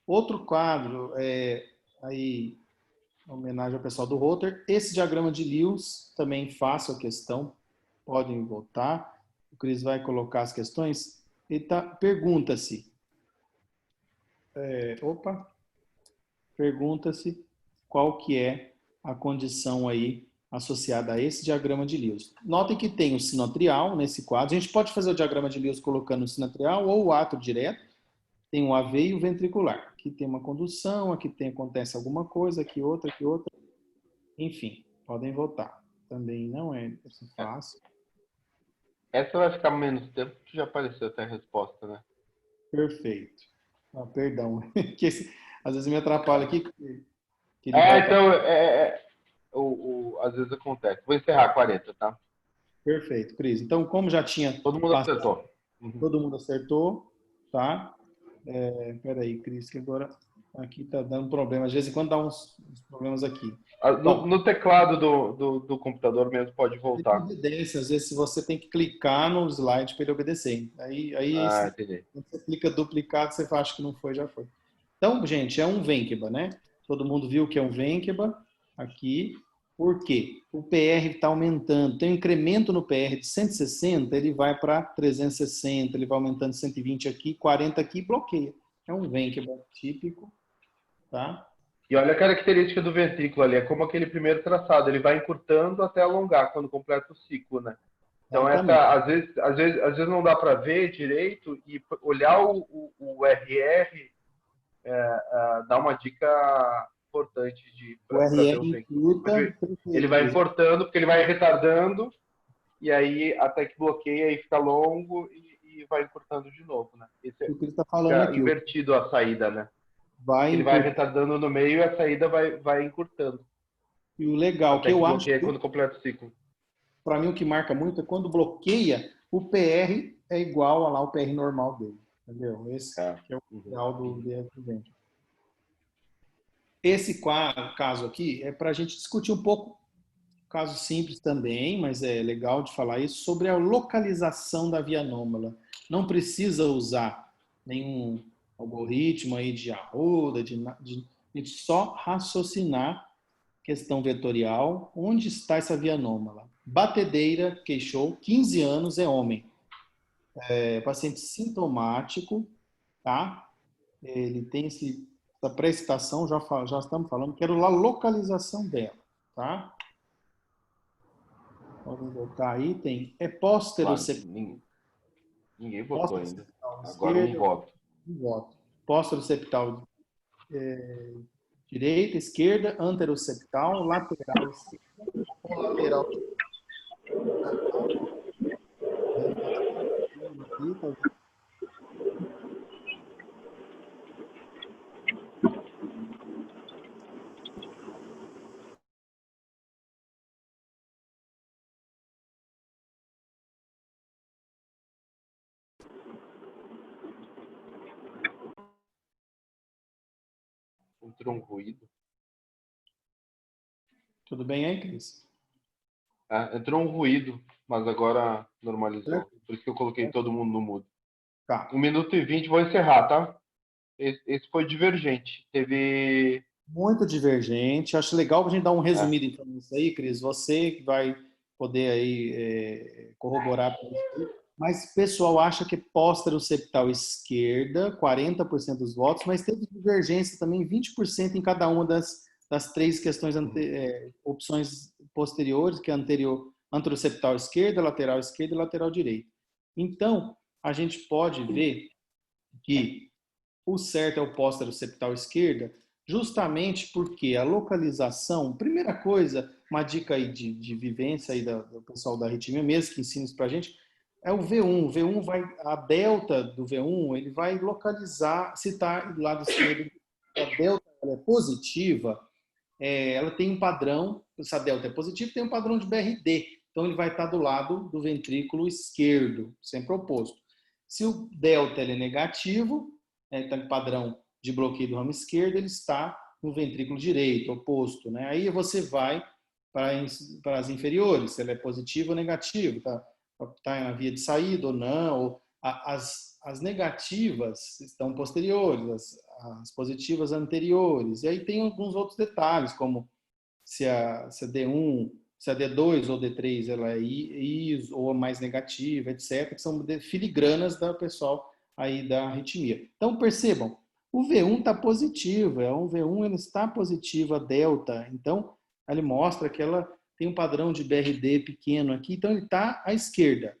Speaker 1: Outro quadro, aí, em homenagem ao pessoal do Holter, esse diagrama de Lewis, também faço a questão, podem votar. O Cris vai colocar as questões. Pergunta-se, pergunta-se qual que é a condição aí associada a esse diagrama de Lewis. Notem que tem o sinoatrial nesse quadro. A gente pode fazer o diagrama de Lewis colocando o sinoatrial ou o átrio direto. Tem o AV e o ventricular. Aqui tem uma condução, aqui acontece alguma coisa, aqui outra, aqui outra. Enfim, podem votar. Também não é fácil.
Speaker 2: Essa vai ficar menos tempo, que já apareceu até a resposta, né?
Speaker 1: Perfeito. Perdão. Às vezes me atrapalha aqui.
Speaker 2: Às vezes acontece. Vou encerrar 40, tá?
Speaker 1: Perfeito, Cris. Então, como já tinha...
Speaker 2: Todo mundo acertou.
Speaker 1: Todo mundo acertou, tá? Peraí, Cris, que agora... Aqui tá dando problema. Às vezes, quando dá uns problemas aqui.
Speaker 2: No teclado do computador mesmo pode
Speaker 1: Ele
Speaker 2: voltar.
Speaker 1: obedece. Às vezes, você tem que clicar no slide para ele obedecer. Aí
Speaker 2: Entendi.
Speaker 1: quando você clica duplicado, você acha que não foi, já foi. Então, gente, é um Venkeba, né? Todo mundo viu que é um Venkeba aqui. Por quê? O PR está aumentando. Tem um incremento no PR de 160, ele vai para 360, ele vai aumentando 120 aqui, 40 aqui, bloqueia. É um Venkeba típico, tá?
Speaker 2: E olha a característica do ventrículo ali, é como aquele primeiro traçado, ele vai encurtando até alongar quando completa o ciclo, né? Então, às vezes não dá para ver direito e olhar o RR dá uma dica importante para ver o ventrículo. Ele vai encurtando, porque ele vai retardando, e aí até que bloqueia e fica longo e vai encurtando de novo, né? Esse
Speaker 1: o que ele está falando aqui.
Speaker 2: Invertido a saída, né? Ele vai retardando no meio e a saída vai encurtando.
Speaker 1: E o legal,
Speaker 2: até que eu acho que quando completa o ciclo.
Speaker 1: Para mim, o que marca muito é quando bloqueia, o PR é igual ao PR normal dele. Entendeu? Esse que é o legal do DR. Esse caso aqui é para a gente discutir um pouco, caso simples também, mas é legal de falar isso, sobre a localização da via anômala. Não precisa usar nenhum algoritmo aí de arruda, de só raciocinar questão vetorial, onde está essa via anômala? Batedeira, queixou, 15 anos, é homem. Paciente sintomático, tá? Ele tem essa pré-excitação, já estamos falando, quero lá a localização dela, tá? Vamos voltar aí, tem pósteroceptal.
Speaker 2: Ninguém votou ainda. Agora um voto.
Speaker 1: Um voto. Pósteroceptal direita, esquerda, anteroceptal, lateral esquerda, lateral
Speaker 2: Entrou um ruído.
Speaker 1: Tudo bem aí, Cris?
Speaker 2: Entrou um ruído, mas agora normalizou. Por isso que eu coloquei todo mundo no mudo.
Speaker 1: Tá.
Speaker 2: 1 minuto e 20, vou encerrar, tá? Esse foi divergente. Teve...
Speaker 1: Muito divergente. Acho legal a gente dar um resumido então nisso aí, Cris. Você que vai poder aí corroborar. Mas o pessoal acha que pósteroceptal esquerda, 40% dos votos, mas teve divergência também, 20% em cada uma das 3 questões, opções posteriores, que é anteroceptal esquerda, lateral esquerda e lateral direita. Então, a gente pode ver que o certo é o pósteroceptal esquerda, justamente porque a localização, primeira coisa, uma dica aí de vivência aí do pessoal da arritmia mesmo, que ensina isso pra gente, é o V1. O V1 a delta do V1, ele vai localizar, se está do lado esquerdo, a delta ela é positiva, ela tem um padrão, se a delta é positiva, tem um padrão de BRD. Então, ele vai estar do lado do ventrículo esquerdo, sempre oposto. Se o delta ele é negativo, está em padrão de bloqueio do ramo esquerdo, ele está no ventrículo direito, oposto. Né? Aí você vai para as inferiores, se ela é positiva ou negativa, está na via de saída ou não. Ou as negativas estão posteriores, as positivas anteriores. E aí tem alguns outros detalhes, como se a D1, se a D2 ou D3 ela é ISO ou mais negativa, etc., que são filigranas da pessoal aí da arritmia. Então, percebam, o V1 está positivo, um V1 ele está positivo, a delta, então ele mostra que ela tem um padrão de BRD pequeno aqui, então ele está à esquerda.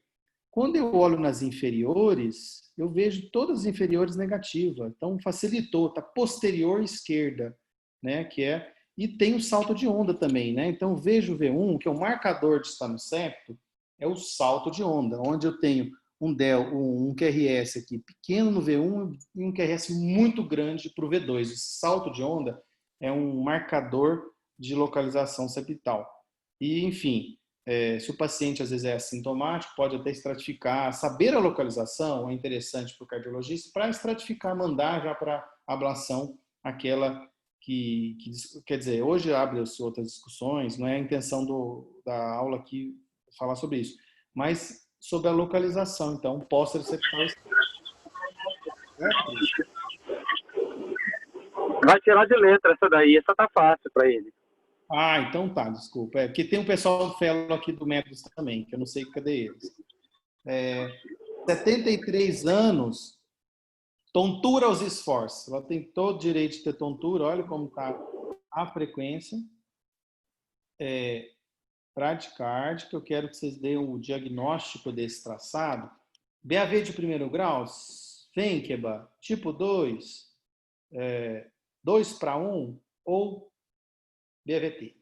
Speaker 1: Quando eu olho nas inferiores, eu vejo todas as inferiores negativas, então facilitou, está posterior esquerda, né, que é, e tem o salto de onda também, né, então vejo o V1, que é o marcador de estar no septo, é o salto de onda, onde eu tenho um QRS aqui pequeno no V1 e um QRS muito grande para o V2. Esse salto de onda é um marcador de localização septal. E, enfim, se o paciente às vezes é assintomático, pode até estratificar. Saber a localização é interessante para o cardiologista para estratificar, mandar já para ablação aquela que quer dizer, hoje abre-se outras discussões, não é a intenção da aula aqui falar sobre isso, mas sobre a localização, então, pós-receptor.
Speaker 5: Vai tirar de letra essa daí, essa tá fácil para ele.
Speaker 1: Ah, então tá, desculpa. É porque tem um pessoal do fellow aqui do Métodos também, que eu não sei cadê eles. 73 anos, tontura aos esforços. Ela tem todo o direito de ter tontura, olha como está a frequência. Bradicárdica, eu quero que vocês deem o diagnóstico desse traçado. BAV de primeiro grau, Fenkeba, tipo 2, 2:1 ou BAVT.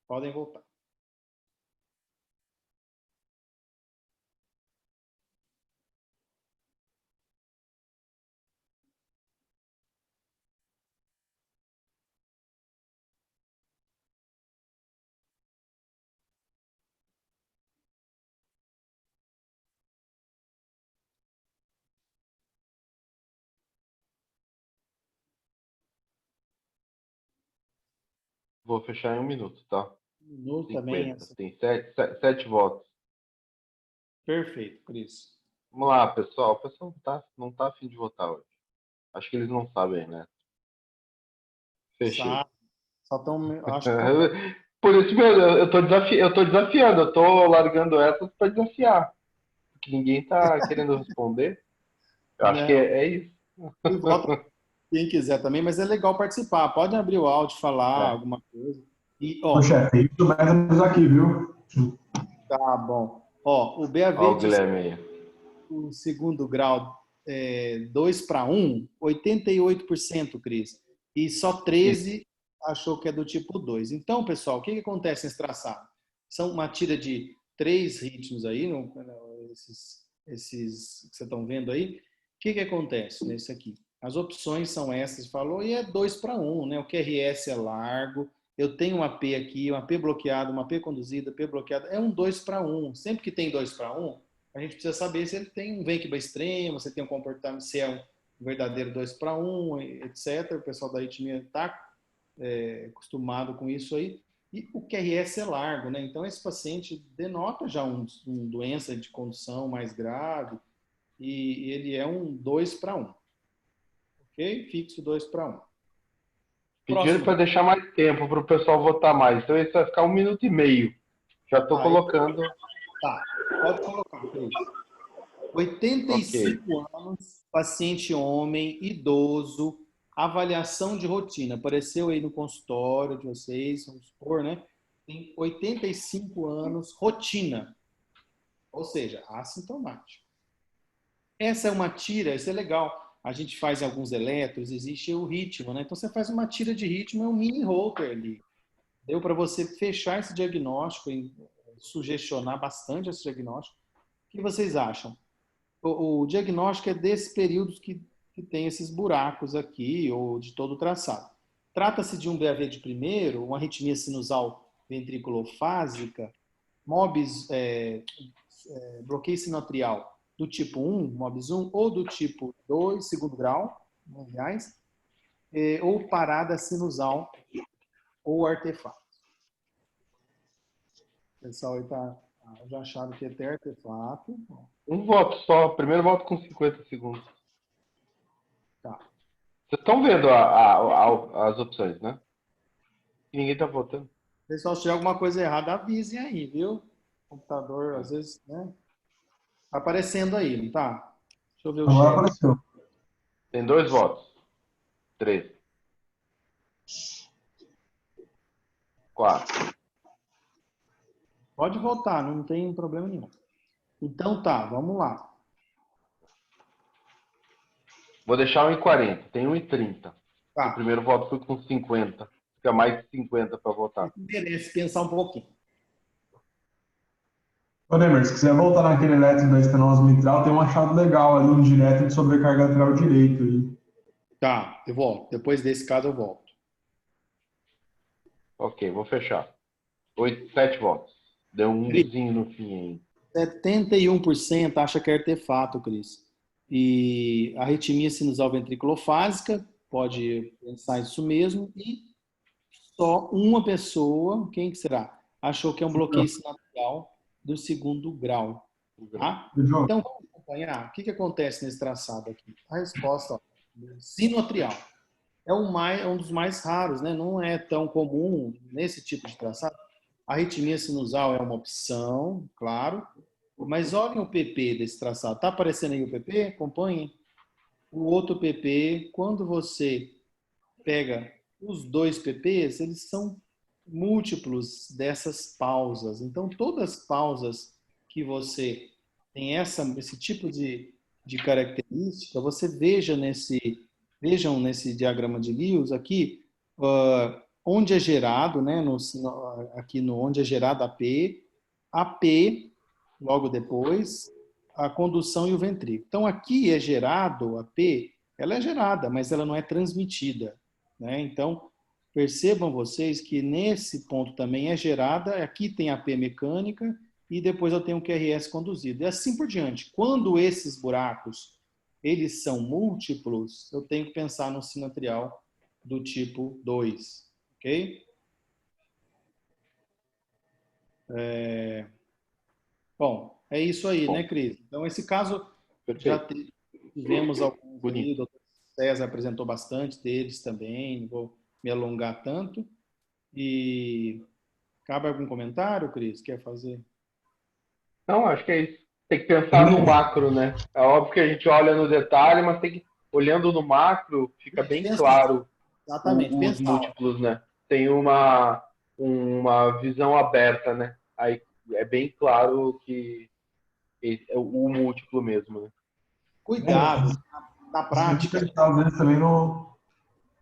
Speaker 1: Podem voltar.
Speaker 2: Vou fechar em 1 minuto, tá?
Speaker 1: minuto também.
Speaker 2: Tem 7 votos.
Speaker 1: Perfeito, Cris.
Speaker 2: Vamos lá, pessoal. O pessoal não tá a fim de votar hoje. Acho que eles não sabem, né? Fechei.
Speaker 1: Só tão, acho
Speaker 2: Por isso mesmo, eu tô desafiando, eu tô largando essas para desafiar. Porque ninguém tá querendo responder. Eu acho que é isso.
Speaker 1: Vota quem quiser também, mas é legal participar. Pode abrir o áudio, falar alguma coisa. E, ó,
Speaker 6: chefe, tem isso métodos aqui, viu?
Speaker 1: Tá bom. Ó, o BAV
Speaker 2: Ó, o Guilherme aí.
Speaker 1: o segundo grau 2:1, 88%, Cris. E só 13 achou que é do tipo 2. Então, pessoal, o que acontece nesse traçado? São uma tira de 3 ritmos aí, esses que vocês estão vendo aí. O que acontece nesse aqui? As opções são essas, falou, e é 2:1, né? O QRS é largo, eu tenho um AP aqui, um AP bloqueado, uma AP conduzida, AP bloqueado, é um 2:1. Sempre que tem 2:1, a gente precisa saber se ele tem um Venkba extremo, se tem um comportamento, se é um verdadeiro 2:1, etc. O pessoal da arritmia está acostumado com isso aí. E o QRS é largo, né? Então esse paciente denota já uma doença de condução mais grave e ele é um 2:1. Ok? Fixo 2:1.
Speaker 2: Pediram para deixar mais tempo para o pessoal votar mais. Então isso vai ficar 1 minuto e meio. Já estou colocando.
Speaker 1: Tá, pode colocar, Cris. 85 anos, paciente homem, idoso, avaliação de rotina. Apareceu aí no consultório de vocês, vamos supor, né? Tem 85 anos, rotina. Ou seja, assintomático. Essa é uma tira, isso é legal. A gente faz em alguns eletros, existe o ritmo, né? Então você faz uma tira de ritmo, é um mini Holter ali. Deu para você fechar esse diagnóstico, sugestionar bastante esse diagnóstico. O que vocês acham? O diagnóstico é desses períodos que tem esses buracos aqui, ou de todo o traçado. Trata-se de um BAV de primeiro, uma arritmia sinusal ventriculofásica, MOBS, bloqueio sinoatrial do tipo 1, MOBS 1, ou do tipo 2, segundo grau, aliás, ou parada sinusal ou artefato. O pessoal aí já acharam que é até artefato.
Speaker 2: Um voto só, primeiro voto com 50 segundos.
Speaker 1: Tá.
Speaker 2: Vocês estão vendo as opções, né? Ninguém está votando.
Speaker 1: Pessoal, se tiver alguma coisa errada, avisem aí, viu? O computador, às vezes, né? Tá aparecendo aí, não tá? Deixa eu ver o
Speaker 6: Agora
Speaker 1: chat.
Speaker 6: apareceu.
Speaker 2: Tem 2 votos. 3. 4.
Speaker 1: Pode votar, não tem problema nenhum. Então tá, vamos lá.
Speaker 2: Vou deixar 1:40. Tem 1:30.
Speaker 1: Tá.
Speaker 2: O primeiro voto foi com 50. Fica mais 50 para votar.
Speaker 1: Merece pensar um pouquinho.
Speaker 6: Ô, Nemer, se quiser voltar naquele eletro da estenose mitral, tem um achado legal ali, um direto de sobrecarga lateral direito. Aí.
Speaker 1: Tá, eu volto. Depois desse caso, eu volto.
Speaker 2: Ok, vou fechar. 7 votos. Deu um umzinho no fim aí.
Speaker 1: 71% acha que é artefato, Cris. E arritmia sinusal ventriculofásica, pode pensar isso mesmo, e só uma pessoa, quem que será? Achou que é um bloqueio sinatorial do segundo grau. Tá? Então, vamos acompanhar o que acontece nesse traçado aqui. A resposta, ó, sinoatrial. É um dos mais raros, né? Não é tão comum nesse tipo de traçado. A arritmia sinusal é uma opção, claro, mas olhem o PP desse traçado. Está aparecendo aí o PP? Acompanhem. O outro PP, quando você pega os dois PPs, eles são múltiplos dessas pausas. Então, todas as pausas que você tem esse tipo de característica, você vejam nesse diagrama de Lewis aqui, onde é gerado, né, aqui no onde é gerado a P, logo depois, a condução e o ventrículo. Então, aqui é gerado a P, ela é gerada, mas ela não é transmitida, né? Então, percebam vocês que nesse ponto também é gerada, aqui tem a P mecânica e depois eu tenho o QRS conduzido. E assim por diante. Quando esses buracos eles são múltiplos, eu tenho que pensar no sinoatrial do tipo 2, ok? Bom, é isso aí, né, Cris? Então, esse caso, já tivemos alguns ali, o doutor César apresentou bastante deles também, não vou me alongar tanto. E cabe algum comentário, Cris? Quer fazer?
Speaker 2: Não, acho que é isso. Tem que pensar no macro, né? É óbvio que a gente olha no detalhe, mas tem que, olhando no macro, fica bem claro
Speaker 1: Exatamente,
Speaker 2: os
Speaker 1: pensar.
Speaker 2: múltiplos, né? Tem uma visão aberta, né? Aí é bem claro que é o múltiplo mesmo, né?
Speaker 1: Cuidado, na
Speaker 6: Você tem que
Speaker 1: prática.
Speaker 6: pensar, às vezes, também no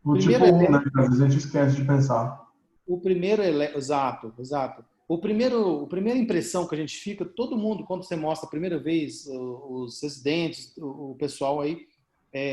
Speaker 6: tipo
Speaker 1: Primeiro
Speaker 6: 1, né?
Speaker 1: elétron,
Speaker 6: Que às vezes a gente esquece de pensar.
Speaker 1: exato, exato. A primeira impressão que a gente fica, todo mundo, quando você mostra a primeira vez os residentes, o pessoal aí,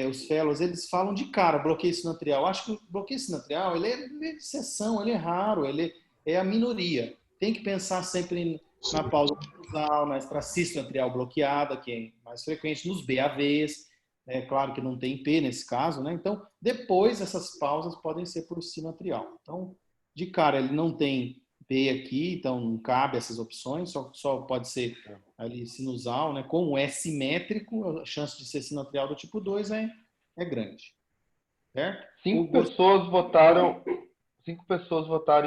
Speaker 1: os fellows, eles falam de cara, bloqueio sinoatrial. Acho que o bloqueio sinoatrial, ele é exceção, ele é raro, ele é a minoria. Tem que pensar sempre na pausa nasal, na extracistinoatrial bloqueada, que é mais frequente, nos BAVs, é claro que não tem P nesse caso, né? Então, depois essas pausas podem ser por sinoatrial. Então, de cara, ele não tem P aqui, então não cabe essas opções, só pode ser ali sinusal, né? Como é simétrico, a chance de ser sinoatrial do tipo 2 é grande, certo?
Speaker 2: Cinco pessoas votaram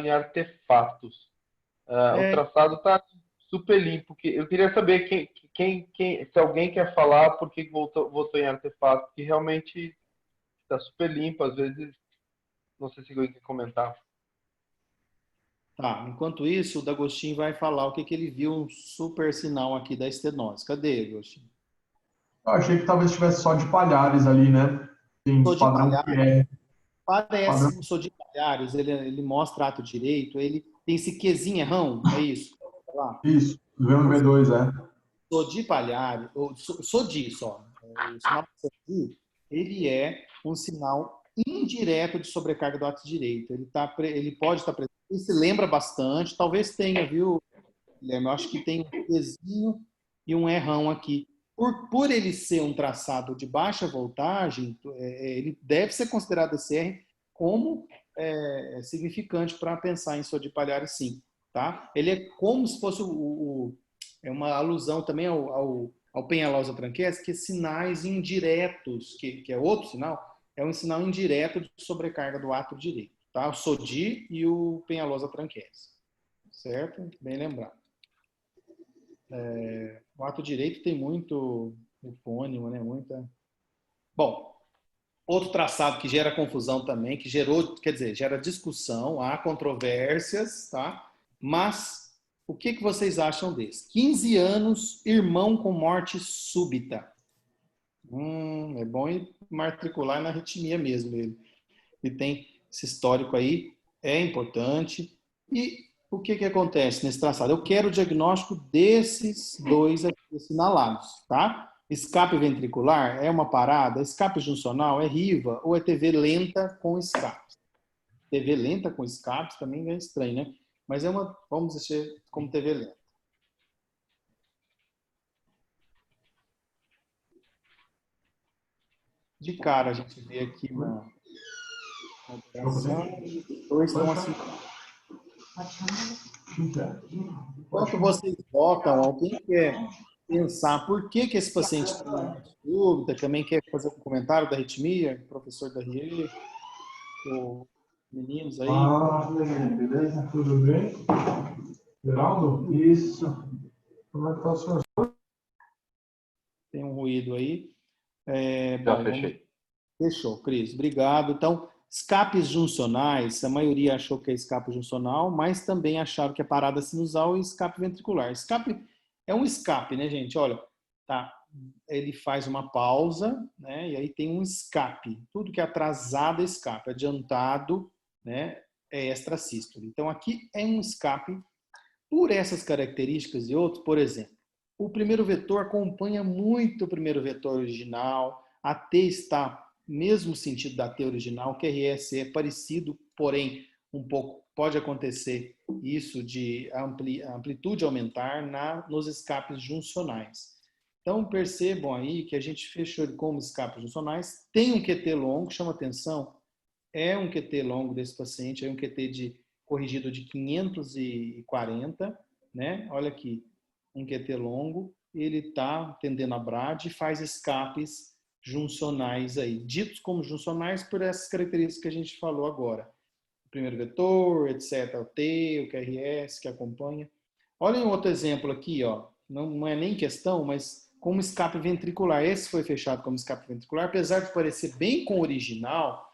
Speaker 2: em artefatos. O traçado está super limpo. Eu queria saber se alguém quer falar por que votou em artefato, que realmente está super limpo. Às vezes, não sei se alguém quer comentar.
Speaker 1: Tá, enquanto isso, o D'Agostinho vai falar o que ele viu, um super sinal aqui da estenose. Cadê, Agostinho?
Speaker 6: Eu achei que talvez tivesse só de Palhares ali, né? Tem
Speaker 1: Sou de
Speaker 6: padrão
Speaker 1: Palhares,
Speaker 6: QR. Padrão,
Speaker 1: parece, o Sou de Palhares, ele mostra ato direito, ele tem esse quezinho errão, é isso? Lá.
Speaker 6: isso, do VMV2, é.
Speaker 1: Sodi Palhares, ou Sodi só, o sinal Sodi, ele é um sinal indireto de sobrecarga do ato direito. Ele pode estar presente, ele se lembra bastante, talvez tenha, viu, Guilherme? Eu acho que tem um Tzinho e um errão aqui. Por ele ser um traçado de baixa voltagem, ele deve ser considerado esse R como significante para pensar em Sodi Palhares, sim. Tá? Ele é como se fosse é uma alusão também ao Penhallosa Tranquese, que é sinais indiretos, que é outro sinal, é um sinal indireto de sobrecarga do ato direito. Tá? O Sodi e o Penhallosa Tranquese. Certo? Bem lembrado. O ato direito tem muito epônimo, né? Muita. Bom, outro traçado que gera confusão também, que gerou, quer dizer, gera discussão, há controvérsias, tá? Mas o que vocês acham desse? 15 anos, irmão com morte súbita. É bom ir matricular na arritmia mesmo ele. E tem esse histórico aí, é importante. E o que acontece nesse traçado? Eu quero o diagnóstico desses dois aqui assinalados, tá? Escape ventricular é uma parada, escape juncional é RIVA ou é TV lenta com escape. TV lenta com escapes também é estranho, né? Mas vamos dizer como TV lenta. De cara a gente vê aqui Dois estão assim. Enquanto vocês votam, alguém quer pensar por que esse paciente tem uma dúvida? Também quer fazer um comentário da arritmia? Professor da RIE? Meninos aí?
Speaker 6: Beleza? Tudo bem? Geraldo? Isso. Como é que tá o senhor?
Speaker 1: Tem um ruído aí.
Speaker 2: Já fechei.
Speaker 1: Fechou, Cris. Obrigado. Então, escapes juncionais, a maioria achou que é escape juncional, mas também acharam que é parada sinusal e escape ventricular. Escape é um escape, né, gente? Olha, tá. Ele faz uma pausa, né? E aí tem um escape. Tudo que é atrasado é escape, adiantado, né? É extrasístole. Então, aqui é um escape por essas características e outros. Por exemplo, o primeiro vetor acompanha muito o primeiro vetor original. A T está mesmo sentido da T original, o QRS é parecido, porém um pouco pode acontecer isso de amplitude aumentar nos escapes juncionais. Então percebam aí que a gente fechou ele como escapes juncionais, tem um QT longo, chama atenção, é um QT longo desse paciente, é um QT corrigido de 540, né? Olha aqui, um QT longo, ele está tendendo a BRAD e faz escapes juncionais aí, ditos como juncionais por essas características que a gente falou agora. O primeiro vetor, etc, o T, o QRS que acompanha. Olhem outro exemplo aqui, ó. Não é nem questão, mas como escape ventricular. Esse foi fechado como escape ventricular, apesar de parecer bem com o original,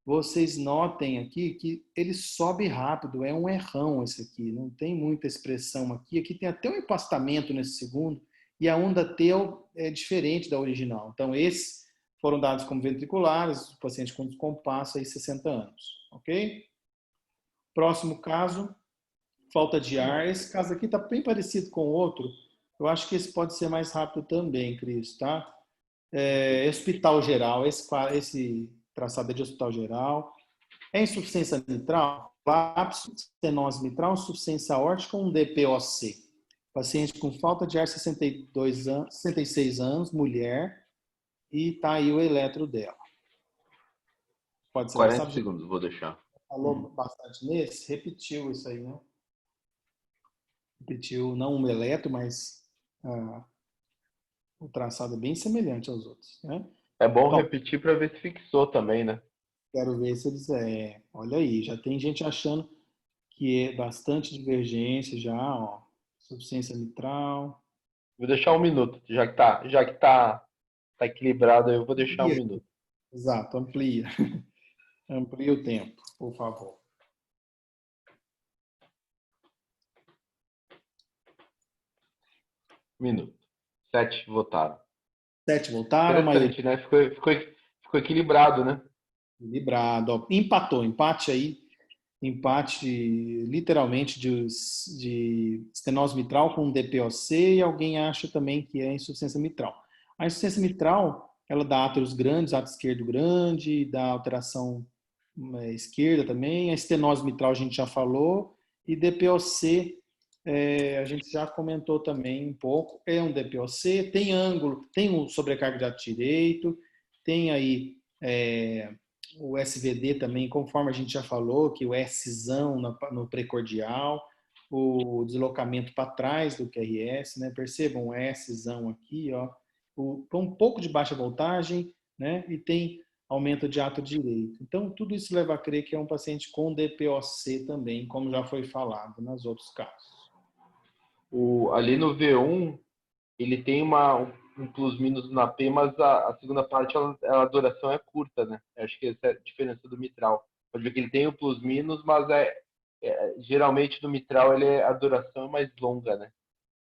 Speaker 1: vocês notem aqui que ele sobe rápido, é um errão esse aqui, não tem muita expressão aqui. Aqui tem até um empastamento nesse segundo, e a onda T é diferente da original. Então, esses foram dados como ventriculares, o paciente com descompasso aí 60 anos, ok? Próximo caso, falta de ar. Esse caso aqui está bem parecido com o outro. Eu acho que esse pode ser mais rápido também, Cris, tá? Hospital geral, esse traçado é de hospital geral. É insuficiência mitral, colapso, estenose mitral, insuficiência aórtica com um DPOC. Paciente com falta de ar, 66 anos, mulher, e tá aí o eletro dela. Pode ser
Speaker 2: 40 segundos, vou deixar.
Speaker 1: Falou bastante nesse, repetiu isso aí, né? Repetiu não um eletro, mas o traçado é bem semelhante aos outros, né?
Speaker 2: É bom repetir para ver se fixou também, né?
Speaker 1: Quero ver se eles... olha aí, já tem gente achando que é bastante divergência já, ó. Insuficiência mitral.
Speaker 2: Vou deixar 1 minuto, já que tá equilibrado, eu vou deixar 1 minuto.
Speaker 1: Exato, amplia. Amplia o tempo, por favor.
Speaker 2: Minuto. 7 votaram.
Speaker 1: 7 votaram,
Speaker 2: interessante, né? Ficou equilibrado, né?
Speaker 1: Equilibrado. Ó. Empatou, empate aí. Empate literalmente de estenose mitral com DPOC e alguém acha também que é insuficiência mitral. A insuficiência mitral, ela dá átrios grandes, átrio esquerdo grande, dá alteração esquerda também. A estenose mitral a gente já falou. E DPOC, a gente já comentou também um pouco. É um DPOC, tem ângulo, tem um sobrecarga de ato direito, tem aí... o SVD também, conforme a gente já falou, que o Szão no precordial, o deslocamento para trás do QRS, né? Percebam o Szão aqui, ó, um pouco de baixa voltagem, né? E tem aumento de ato direito. Então, tudo isso leva a crer que é um paciente com DPOC também, como já foi falado nos outros casos.
Speaker 2: Ali no V1, ele tem um plus-minus na P, mas a segunda parte, a duração é curta, né? Acho que essa é a diferença do mitral. Pode ver que ele tem o plus-minus, mas geralmente no mitral a duração é mais longa, né?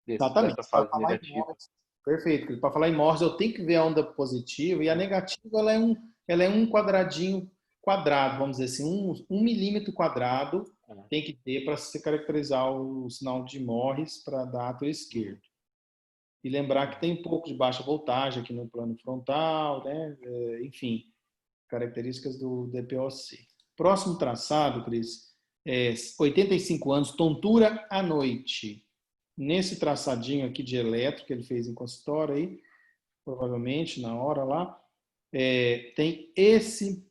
Speaker 1: Exatamente.
Speaker 2: Dessa fase negativa.
Speaker 1: Perfeito. Para falar em Morse, eu tenho que ver a onda positiva, e a negativa ela é um quadradinho quadrado, vamos dizer assim, um milímetro quadrado tem que ter para se caracterizar o sinal de Morse para dar átrio esquerdo. E lembrar que tem um pouco de baixa voltagem aqui no plano frontal, né? Enfim, características do DPOC. Próximo traçado, Cris, 85 anos, tontura à noite. Nesse traçadinho aqui de eletro que ele fez em consultório aí, provavelmente na hora lá, tem esse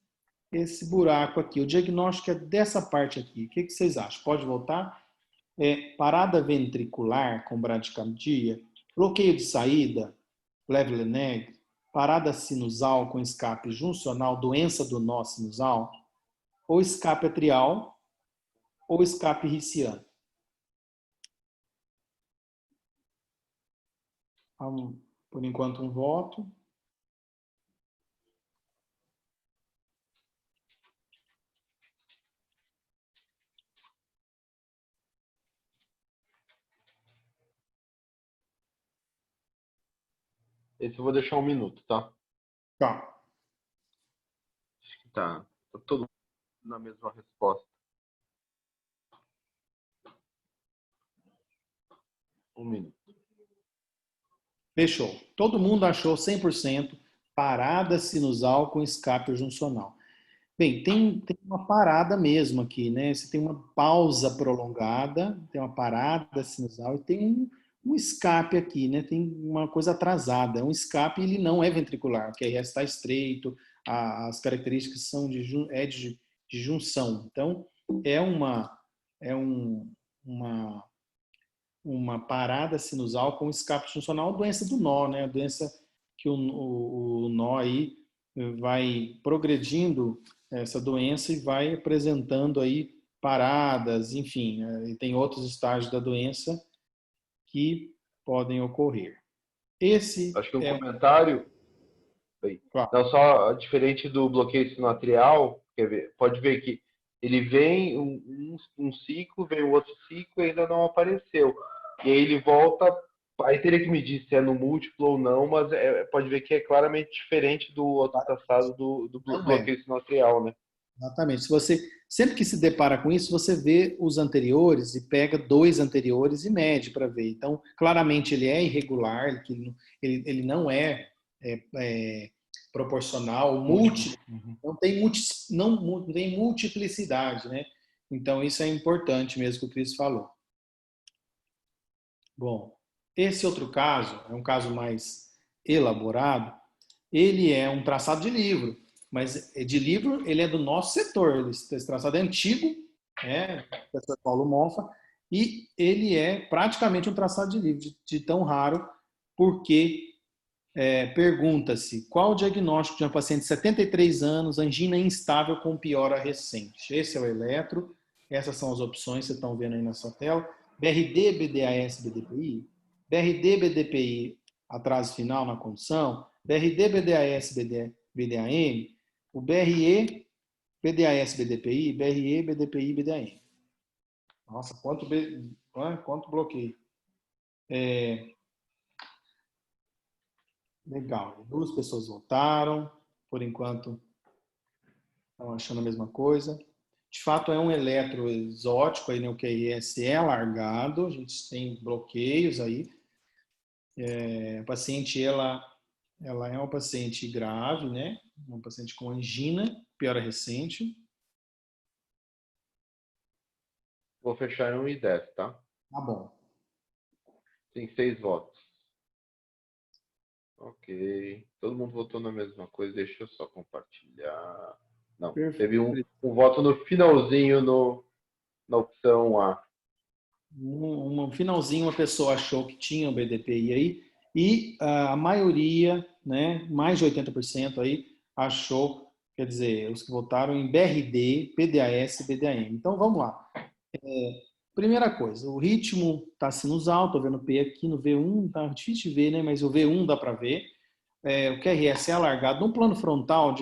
Speaker 1: esse buraco aqui. O diagnóstico é dessa parte aqui. O que vocês acham? Pode voltar? Parada ventricular com bradicardia, bloqueio de saída, Leve-Leneg, parada sinusal com escape juncional, doença do nó sinusal, ou escape atrial, ou escape riciano. Por enquanto, um voto.
Speaker 2: Esse eu vou deixar 1 minuto, tá?
Speaker 1: Tá.
Speaker 2: Acho que tá todo mundo na mesma resposta. 1 minuto.
Speaker 1: Fechou. Todo mundo achou 100% parada sinusal com escape juncional. Bem, tem uma parada mesmo aqui, né? Você tem uma pausa prolongada, tem uma parada sinusal e tem um escape aqui, né? Tem uma coisa atrasada. Um escape, ele não é ventricular, o QRS está estreito, as características são de junção. Então, é uma parada sinusal com escape funcional, doença do nó, né? A doença que o nó aí vai progredindo essa doença e vai apresentando aí paradas, enfim, e tem outros estágios da doença que podem ocorrer. Esse
Speaker 2: acho que um comentário.
Speaker 1: Claro.
Speaker 2: Não, só diferente do bloqueio sinoatrial, pode ver que ele vem um ciclo, vem o outro ciclo e ainda não apareceu. E aí ele volta, aí teria que medir se é no múltiplo ou não, mas pode ver que é claramente diferente do outro traçado do bloqueio sinoatrial, né?
Speaker 1: Exatamente. Se você sempre que se depara com isso, você vê os anteriores e pega 2 anteriores e mede para ver. Então, claramente ele é irregular, ele não é proporcional, múltiplo, não tem multiplicidade, né? Então, isso é importante mesmo que o Cris falou. Bom, esse outro caso, é um caso mais elaborado, ele é um traçado de livro, mas de livro ele é do nosso setor, esse traçado é antigo, né, do professor Paulo Monfa, e ele é praticamente um traçado de livro, de tão raro, porque pergunta-se qual o diagnóstico de uma paciente de 73 anos, angina instável com piora recente. Esse é o eletro, essas são as opções que vocês estão vendo aí na sua tela. BRD, BDAS, BDPI, BRD, BDPI, atraso final na condução, BRD, BDAS, BDAM, o BRE, BDAS, BDPI, BRE, BDPI, BDAM. Nossa, quanto bloqueio. Legal. 2 pessoas votaram. Por enquanto, estão achando a mesma coisa. De fato, é um eletro exótico, aí, né, o QRS é alargado, a gente tem bloqueios aí. A paciente, ela é uma paciente grave, né? Uma paciente com angina, piora recente.
Speaker 2: Vou fechar em 1:10, tá?
Speaker 1: Tá bom.
Speaker 2: Tem 6 votos. Ok. Todo mundo votou na mesma coisa. Deixa eu só compartilhar. Não,
Speaker 1: Perfeito.
Speaker 2: teve um voto no finalzinho na opção A.
Speaker 1: No finalzinho, uma pessoa achou que tinha o BDPI aí e a maioria, né, mais de 80% aí, achou, quer dizer, os que votaram em BRD, PDAS e BDAM. Então, vamos lá. Primeira coisa, o ritmo está sinusal, estou vendo o P aqui no V1, tá difícil de ver, né, mas o V1 dá para ver. O QRS é alargado. No plano frontal,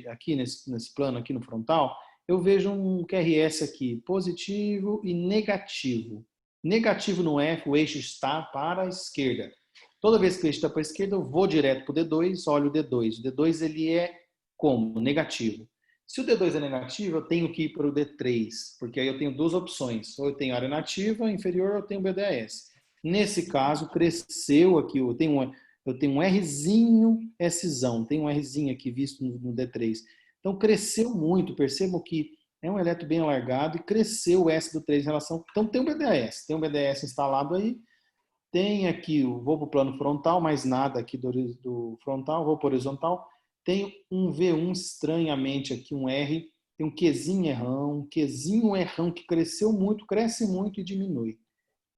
Speaker 1: aqui nesse plano aqui no frontal, eu vejo um QRS aqui positivo e negativo. Negativo no F, o eixo está para a esquerda. Toda vez que o eixo está para a esquerda, eu vou direto para o D2, olho o D2. O D2 ele é como? Negativo. Se o D2 é negativo, eu tenho que ir para o D3, porque aí eu tenho 2 opções. Ou eu tenho área nativa inferior, ou eu tenho BDAS. Nesse caso, cresceu aqui, eu tenho um Rzinho, Szão, tem um Rzinho aqui visto no D3. Então, cresceu muito, percebam que é um eletro bem alargado e cresceu o S do 3 em relação... Então, tem um BDAS instalado aí, tem aqui, vou para o plano frontal, mais nada aqui do frontal, vou para o horizontal, tem um V1 estranhamente aqui, um R, tem um Qzinho errão que cresceu muito, cresce muito e diminui.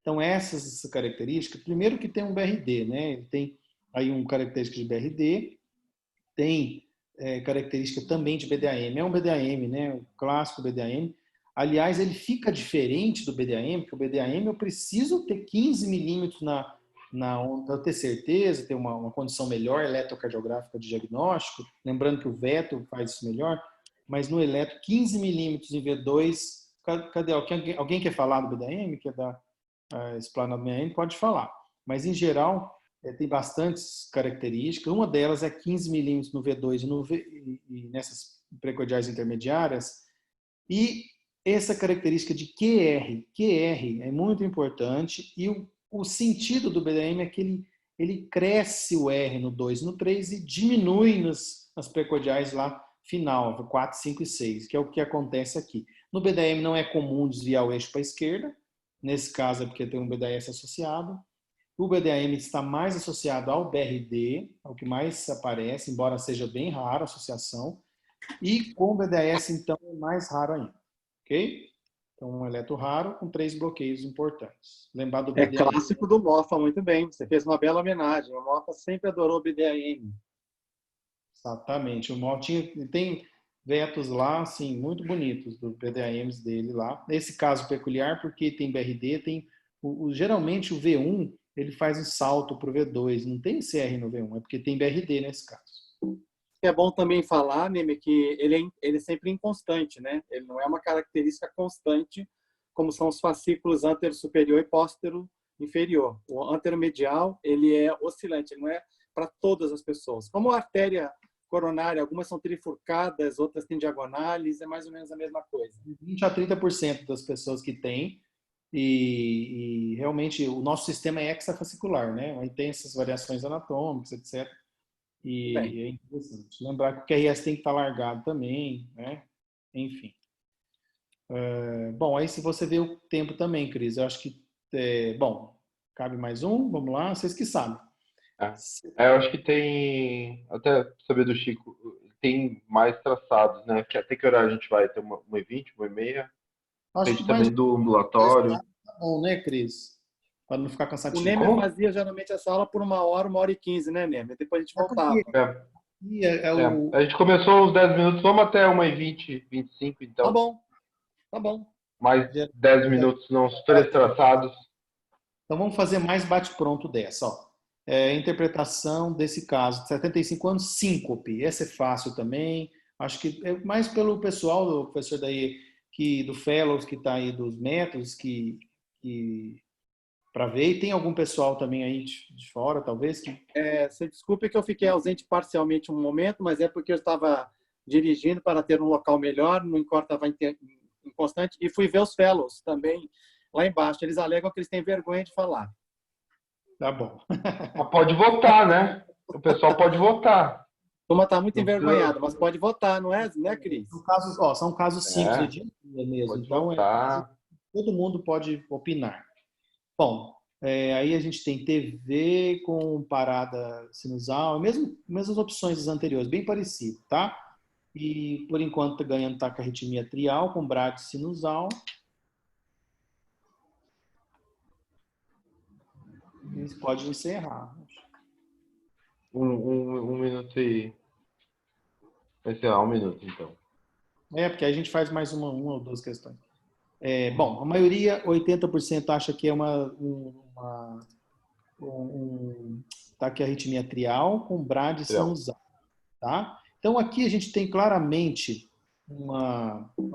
Speaker 1: Então, essas características, primeiro que tem um BRD, né? Ele tem aí uma característica de BRD, tem característica também de BDAM. É um BDAM, né? O clássico BDAM. Aliás, ele fica diferente do BDAM, porque o BDAM eu preciso ter 15 milímetros na onda, ter certeza, ter uma condição melhor eletrocardiográfica de diagnóstico. Lembrando que o veto faz isso melhor, mas no eletro, 15 milímetros em V2. Cadê? Alguém quer falar do BDAM? Quer dar explanado BDAM? Pode falar. Mas, em geral, tem bastantes características. Uma delas é 15 milímetros no V2 e nessas precordiais intermediárias. E essa característica de QR é muito importante. E o sentido do BDAM é que ele cresce o R no 2 e no 3 e diminui nas precordiais lá final, 4, 5 e 6, que é o que acontece aqui. No BDAM não é comum desviar o eixo para a esquerda. Nesse caso é porque tem um BDS associado. O BDAM está mais associado ao BRD, ao que mais aparece, embora seja bem raro a associação. E com o BDS, então, é mais raro ainda. Ok? Então, um eletro raro com 3 bloqueios importantes. Lembrar do BDAM.
Speaker 7: É clássico do Mofa, muito bem. Você fez uma bela homenagem. O Mofa sempre adorou o BDAM.
Speaker 1: Exatamente. O Mofa tem vetos lá, assim, muito bonitos do BDAMs dele lá. Nesse caso peculiar, porque tem BRD, tem geralmente o V1 ele faz um salto para o V2, não tem CR no V1, é porque tem BRD nesse caso.
Speaker 7: É bom também falar, Neme, que ele é sempre inconstante, né? Ele não é uma característica constante, como são os fascículos antero superior e póstero inferior. O anteromedial, ele é oscilante, ele não é para todas as pessoas. Como a artéria coronária, algumas são trifurcadas, outras têm diagonais, é mais ou menos a mesma coisa.
Speaker 1: 20 a 30% das pessoas que têm, e realmente o nosso sistema é hexafascicular, né? Aí tem essas variações anatômicas, etc. E é interessante. Lembrar que o QRS tem que estar largado também, né? Enfim. Bom, aí se você vê o tempo também, Cris, eu acho que, bom, cabe mais um, vamos lá, vocês que sabem.
Speaker 2: Eu acho que tem, até saber do Chico, tem mais traçados, né? Até que horário a gente vai? Ter uma 1h20, 1h30?
Speaker 1: Acho
Speaker 2: Depende
Speaker 1: que mais
Speaker 2: também do ambulatório.
Speaker 1: tá bom, né, Cris? Para não ficar
Speaker 7: O
Speaker 1: cansativo.
Speaker 7: Neme fazia geralmente essa aula por 1h e 15, né, Neme? Depois a gente voltava.
Speaker 2: A gente começou uns 10 minutos, vamos até 1h20, 25, então.
Speaker 7: Tá bom.
Speaker 2: Mais 10 minutos, não os 3 traçados.
Speaker 1: Então vamos fazer mais bate-pronto dessa, ó. Interpretação desse caso, 75 anos, síncope. Essa é fácil também. Acho que é mais pelo pessoal, do professor daí, do Fellows, que está aí dos métodos, para ver. E tem algum pessoal também aí de fora, talvez?
Speaker 7: Você desculpe que eu fiquei ausente parcialmente um momento, mas é porque eu estava dirigindo para ter um local melhor, no Incor estava inconstante, e fui ver os Fellows também lá embaixo. Eles alegam que eles têm vergonha de falar.
Speaker 1: Tá bom.
Speaker 2: Pode votar, né? O pessoal pode votar.
Speaker 7: A turma está muito envergonhada, mas pode votar, não é, Cris?
Speaker 1: São casos simples do dia a dia mesmo.
Speaker 2: Pode
Speaker 1: então,
Speaker 2: votar.
Speaker 1: Todo mundo pode opinar. Bom, aí a gente tem TV com parada sinusal, mesmas opções das anteriores, bem parecido, tá? E, por enquanto, está ganhando taquiarritmia atrial com brade sinusal. Isso pode encerrar.
Speaker 2: Um minuto e... Vai ser 1 minuto, então.
Speaker 1: Porque a gente faz mais uma ou 2 questões. Bom, a maioria, 80%, acha que é uma taquiarritmia atrial com brade sinusal, tá? Então, aqui a gente tem claramente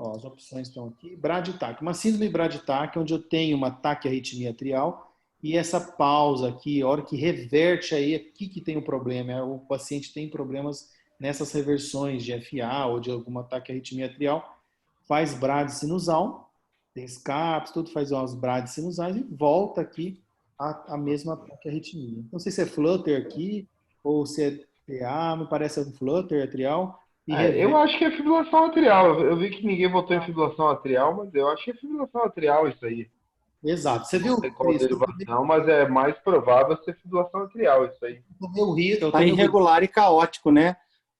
Speaker 1: as opções estão aqui, braditáquia, uma síndrome braditáquia, onde eu tenho uma taquiarritmia atrial e essa pausa aqui, a hora que reverte aí, aqui que tem o problema, o paciente tem problemas nessas reversões de FA ou de alguma taquiarritmia atrial, faz brade sinusal, tem escapes, tudo faz umas brades sinusais e volta aqui a mesma taquiarritmia. Não sei se é flutter aqui ou se é PA, me parece um flutter atrial.
Speaker 2: Eu acho que é fibrilação atrial. Eu vi que ninguém votou em fibrilação atrial, mas eu acho que é fibrilação atrial isso aí.
Speaker 1: Exato. Você viu?
Speaker 2: Não sei qual a derivação, mas é mais provável ser fibrilação atrial isso aí.
Speaker 7: Está irregular e caótico, né?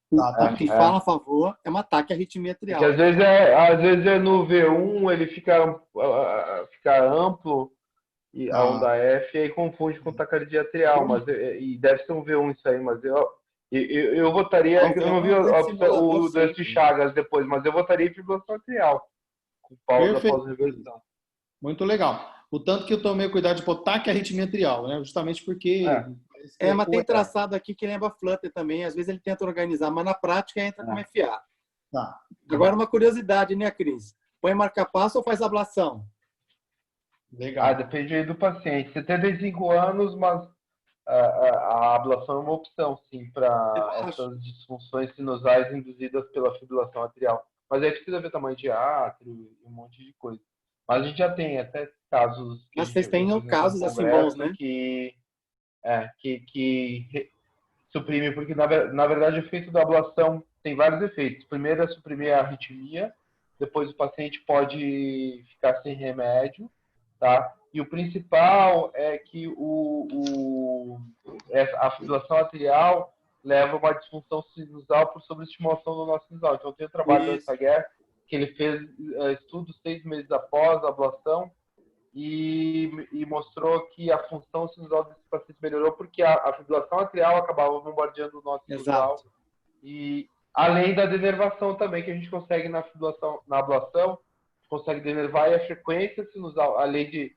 Speaker 7: O que fala a favor é um ataque à arritmia atrial.
Speaker 2: Porque às vezes no V1 ele fica amplo, e a onda F, e aí confunde com taquicardia atrial, e deve ser um V1 isso aí, mas eu votaria, eu não vi o Dusty Chagas depois, mas eu votaria em fibrilação atrial, com pausa após reversão.
Speaker 1: Muito legal. O tanto que eu tomei cuidado de botar que a arritmia atrial, né? Justamente porque...
Speaker 7: mas tem traçado aqui que lembra Flutter também. Às vezes ele tenta organizar, mas na prática entra como FA.
Speaker 1: Tá.
Speaker 7: Agora, uma curiosidade, né, Cris? Põe marca-passo ou faz ablação?
Speaker 1: Legal.
Speaker 2: Depende aí do paciente. 75 anos, mas a ablação é uma opção, sim, para essas disfunções sinusais induzidas pela fibrilação atrial. Mas aí precisa ver tamanho de átrio e um monte de coisa. Mas a gente já tem até casos...
Speaker 7: Mas vocês têm casos assim bons, né?
Speaker 2: Que suprime, porque na verdade o efeito da ablação tem vários efeitos. Primeiro é suprimir a arritmia, depois o paciente pode ficar sem remédio, tá? E o principal é que a fibrilação atrial leva a uma disfunção sinusal por sobreestimulação do nosso sinusal. Então tem o trabalho do Saguer, que ele fez estudos 6 meses após a ablação, e mostrou que a função sinusal desse paciente melhorou porque a fibrilação atrial acabava bombardeando o nosso sinusal. E além da denervação também, que a gente consegue na ablação, consegue denervar, e a frequência sinusal, além de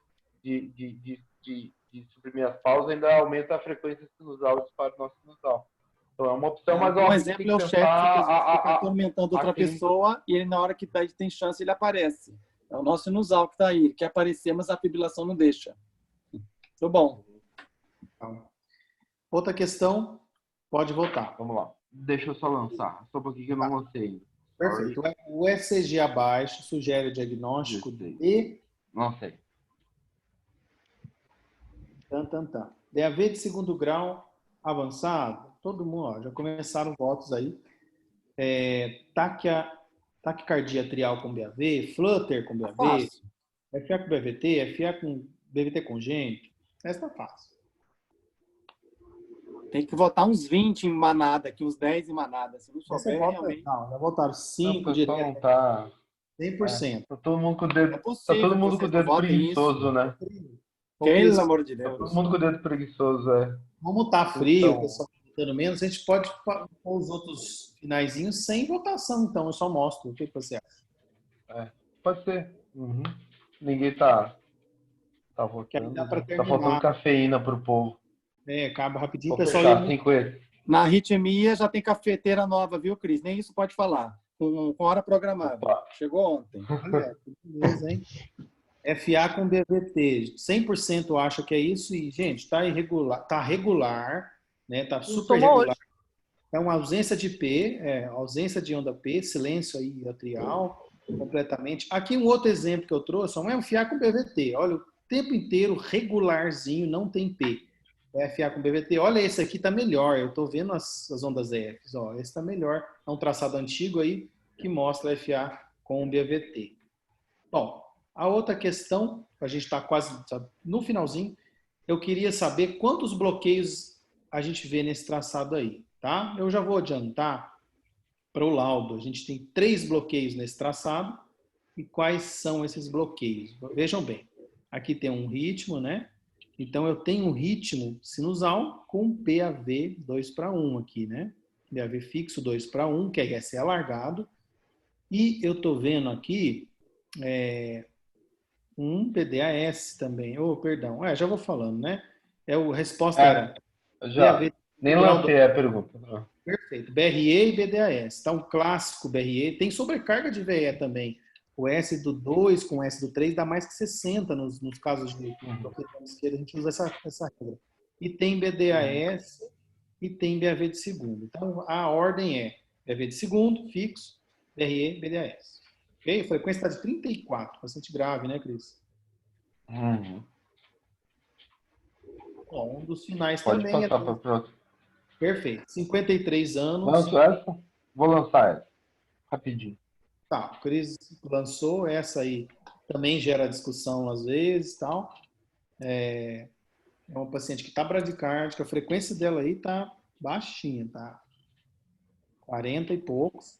Speaker 2: suprimir as pausas, ainda aumenta a frequência sinusal do disparo do nosso sinusal. Então é uma opção, mas
Speaker 7: um exemplo é o chefe que fica atormentando outra pessoa e ele, na hora que tem chance, ele aparece. É o nosso sinusal que está aí. Ele quer aparecer, mas a fibrilação não deixa. Muito bom.
Speaker 1: Outra questão, pode voltar.
Speaker 2: Vamos lá. Deixa eu só lançar. Só um pouquinho que eu não lancei.
Speaker 1: Perfeito. O FCG abaixo sugere o diagnóstico de...
Speaker 2: Não sei.
Speaker 1: DAV de segundo grau avançado. Todo mundo, já começaram votos aí. Taquicardia atrial com BAV, flutter com BAV, FA com BVT, FA com BVT congênito. Essa tá fácil.
Speaker 7: Tem que votar uns 20 em manada, aqui uns 10 em manada. Se não souber, realmente...
Speaker 1: Não, já votaram 5 direto.
Speaker 2: Tá
Speaker 1: 100%.
Speaker 2: Tá todo mundo com o dedo,
Speaker 7: tá todo mundo
Speaker 2: com o dedo preguiçoso, né?
Speaker 7: Pelo amor de Deus.
Speaker 2: Tá todo mundo com o dedo preguiçoso,
Speaker 1: Como tá frio, o pessoal votando menos, a gente pode pôr os outros finaizinhos sem votação, então eu só mostro. O que você acha?
Speaker 2: Pode ser. Ninguém tá votando. Tá faltando cafeína pro povo.
Speaker 1: Acaba rapidinho.
Speaker 2: Pessoal,
Speaker 7: na arritmia já tem cafeteira nova, viu, Cris? Nem isso pode falar. Com hora programada. Chegou ontem.
Speaker 1: Beleza, hein? FA com BVT. 100% acha que é isso e, gente, tá irregular, tá regular, né? Tá super regular. É uma ausência de P, ausência de onda P, silêncio aí atrial, completamente. Aqui um outro exemplo que eu trouxe, um FA com BVT. Olha, o tempo inteiro regularzinho, não tem P. FA com BVT. Olha, esse aqui tá melhor. Eu tô vendo as ondas EF. Ó, esse tá melhor. É um traçado antigo aí que mostra FA com BVT. Bom, a outra questão, a gente está quase no finalzinho, eu queria saber quantos bloqueios a gente vê nesse traçado aí, tá? Eu já vou adiantar para o laudo. A gente tem 3 bloqueios nesse traçado. E quais são esses bloqueios? Vejam bem, aqui tem um ritmo, né? Então, eu tenho um ritmo sinusal com PAV 2:1 aqui, né? PAV fixo 2:1, que é esse alargado. E eu estou vendo aqui um PDAS também. Perdão. Já vou falando, né? A resposta
Speaker 2: já. Nem lancei a pergunta.
Speaker 1: Perfeito. BRE e BDAS. Tá um clássico BRE. Tem sobrecarga de VE também. O S do 2 com o S do 3 dá mais que 60 nos casos de esquerda. A gente usa essa regra. E tem BDAS e tem BAV de segundo. Então, a ordem é BAV de segundo, fixo, BRE, BDAS. Ok? A frequência está de 34. Bastante grave, né, Cris? Bom, um dos finais
Speaker 2: pode
Speaker 1: também
Speaker 2: passar para outro.
Speaker 1: Perfeito. 53 anos.
Speaker 2: Lanço essa? Vou lançar essa. Rapidinho.
Speaker 1: Tá, o Cris lançou essa aí. Também gera discussão às vezes e tal. É uma paciente que está bradicárdica, a frequência dela aí tá baixinha, tá? 40 e poucos.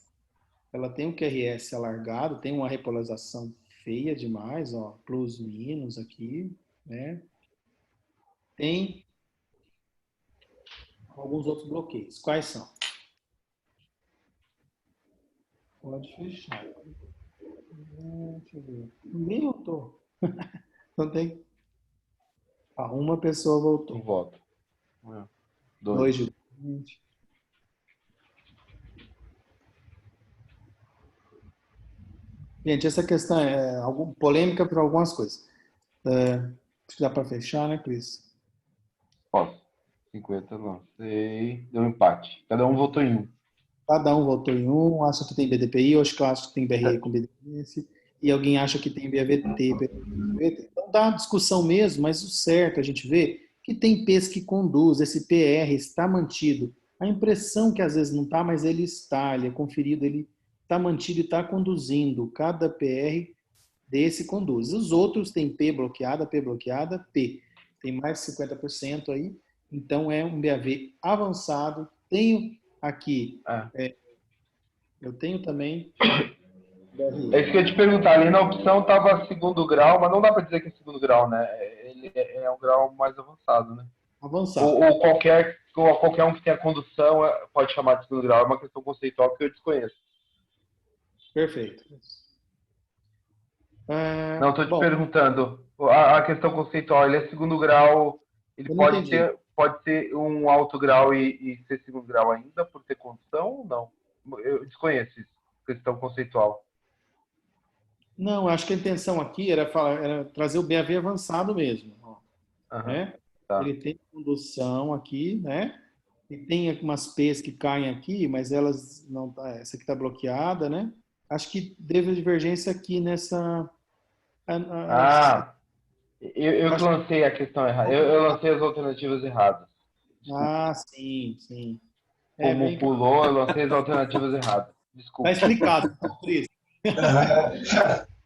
Speaker 1: Ela tem um QRS alargado, tem uma repolarização feia demais, ó, plus, minus aqui, né? Tem alguns outros bloqueios. Quais são? Pode fechar. Deixa eu ver. Ninguém voltou. Não tem. Ah, uma pessoa
Speaker 2: Um
Speaker 1: voltou.
Speaker 2: voto.
Speaker 1: Dois
Speaker 2: Dois.
Speaker 1: de... Gente, essa questão é polêmica por algumas coisas. Acho que dá para fechar, né, Cris?
Speaker 2: Posso. 50, não sei. Deu um empate. Cada um votou em um.
Speaker 1: Cada um votou em um, acha que tem BDPI, eu acho que tem BRE com BDPS, e alguém acha que tem BAVT. Então dá discussão mesmo, mas o certo a gente vê que tem P's que conduz, esse PR está mantido. A impressão que às vezes não está, mas ele está, ele é conferido, ele está mantido e está conduzindo. Cada PR desse conduz. Os outros tem P bloqueada, P. Tem mais de 50% aí, então é um BAV avançado. Tenho aqui, eu tenho também.
Speaker 2: É isso que eu ia te perguntar. Ali na opção estava segundo grau, mas não dá para dizer que é segundo grau, né? Ele é um grau mais avançado, né?
Speaker 1: Avançado.
Speaker 2: Ou qualquer um que tenha condução pode chamar de segundo grau. É uma questão conceitual que eu desconheço.
Speaker 1: Perfeito.
Speaker 2: Não, estou te perguntando. A questão conceitual, ele é segundo grau, ele pode ter um alto grau e ser segundo grau ainda por ter condução ou não? Eu desconheço isso, questão conceitual.
Speaker 1: Não, acho que a intenção aqui era trazer o BAV avançado mesmo. Né?
Speaker 2: Tá.
Speaker 1: Ele tem condução aqui, né? E tem algumas P's que caem aqui, mas elas não. Essa aqui está bloqueada, né? Acho que teve divergência aqui nessa.
Speaker 2: Eu que lancei a questão errada. Eu lancei as alternativas erradas.
Speaker 1: Desculpa. Sim.
Speaker 2: Como pulou, eu lancei as alternativas erradas. Desculpa.
Speaker 1: Está explicado, Cris.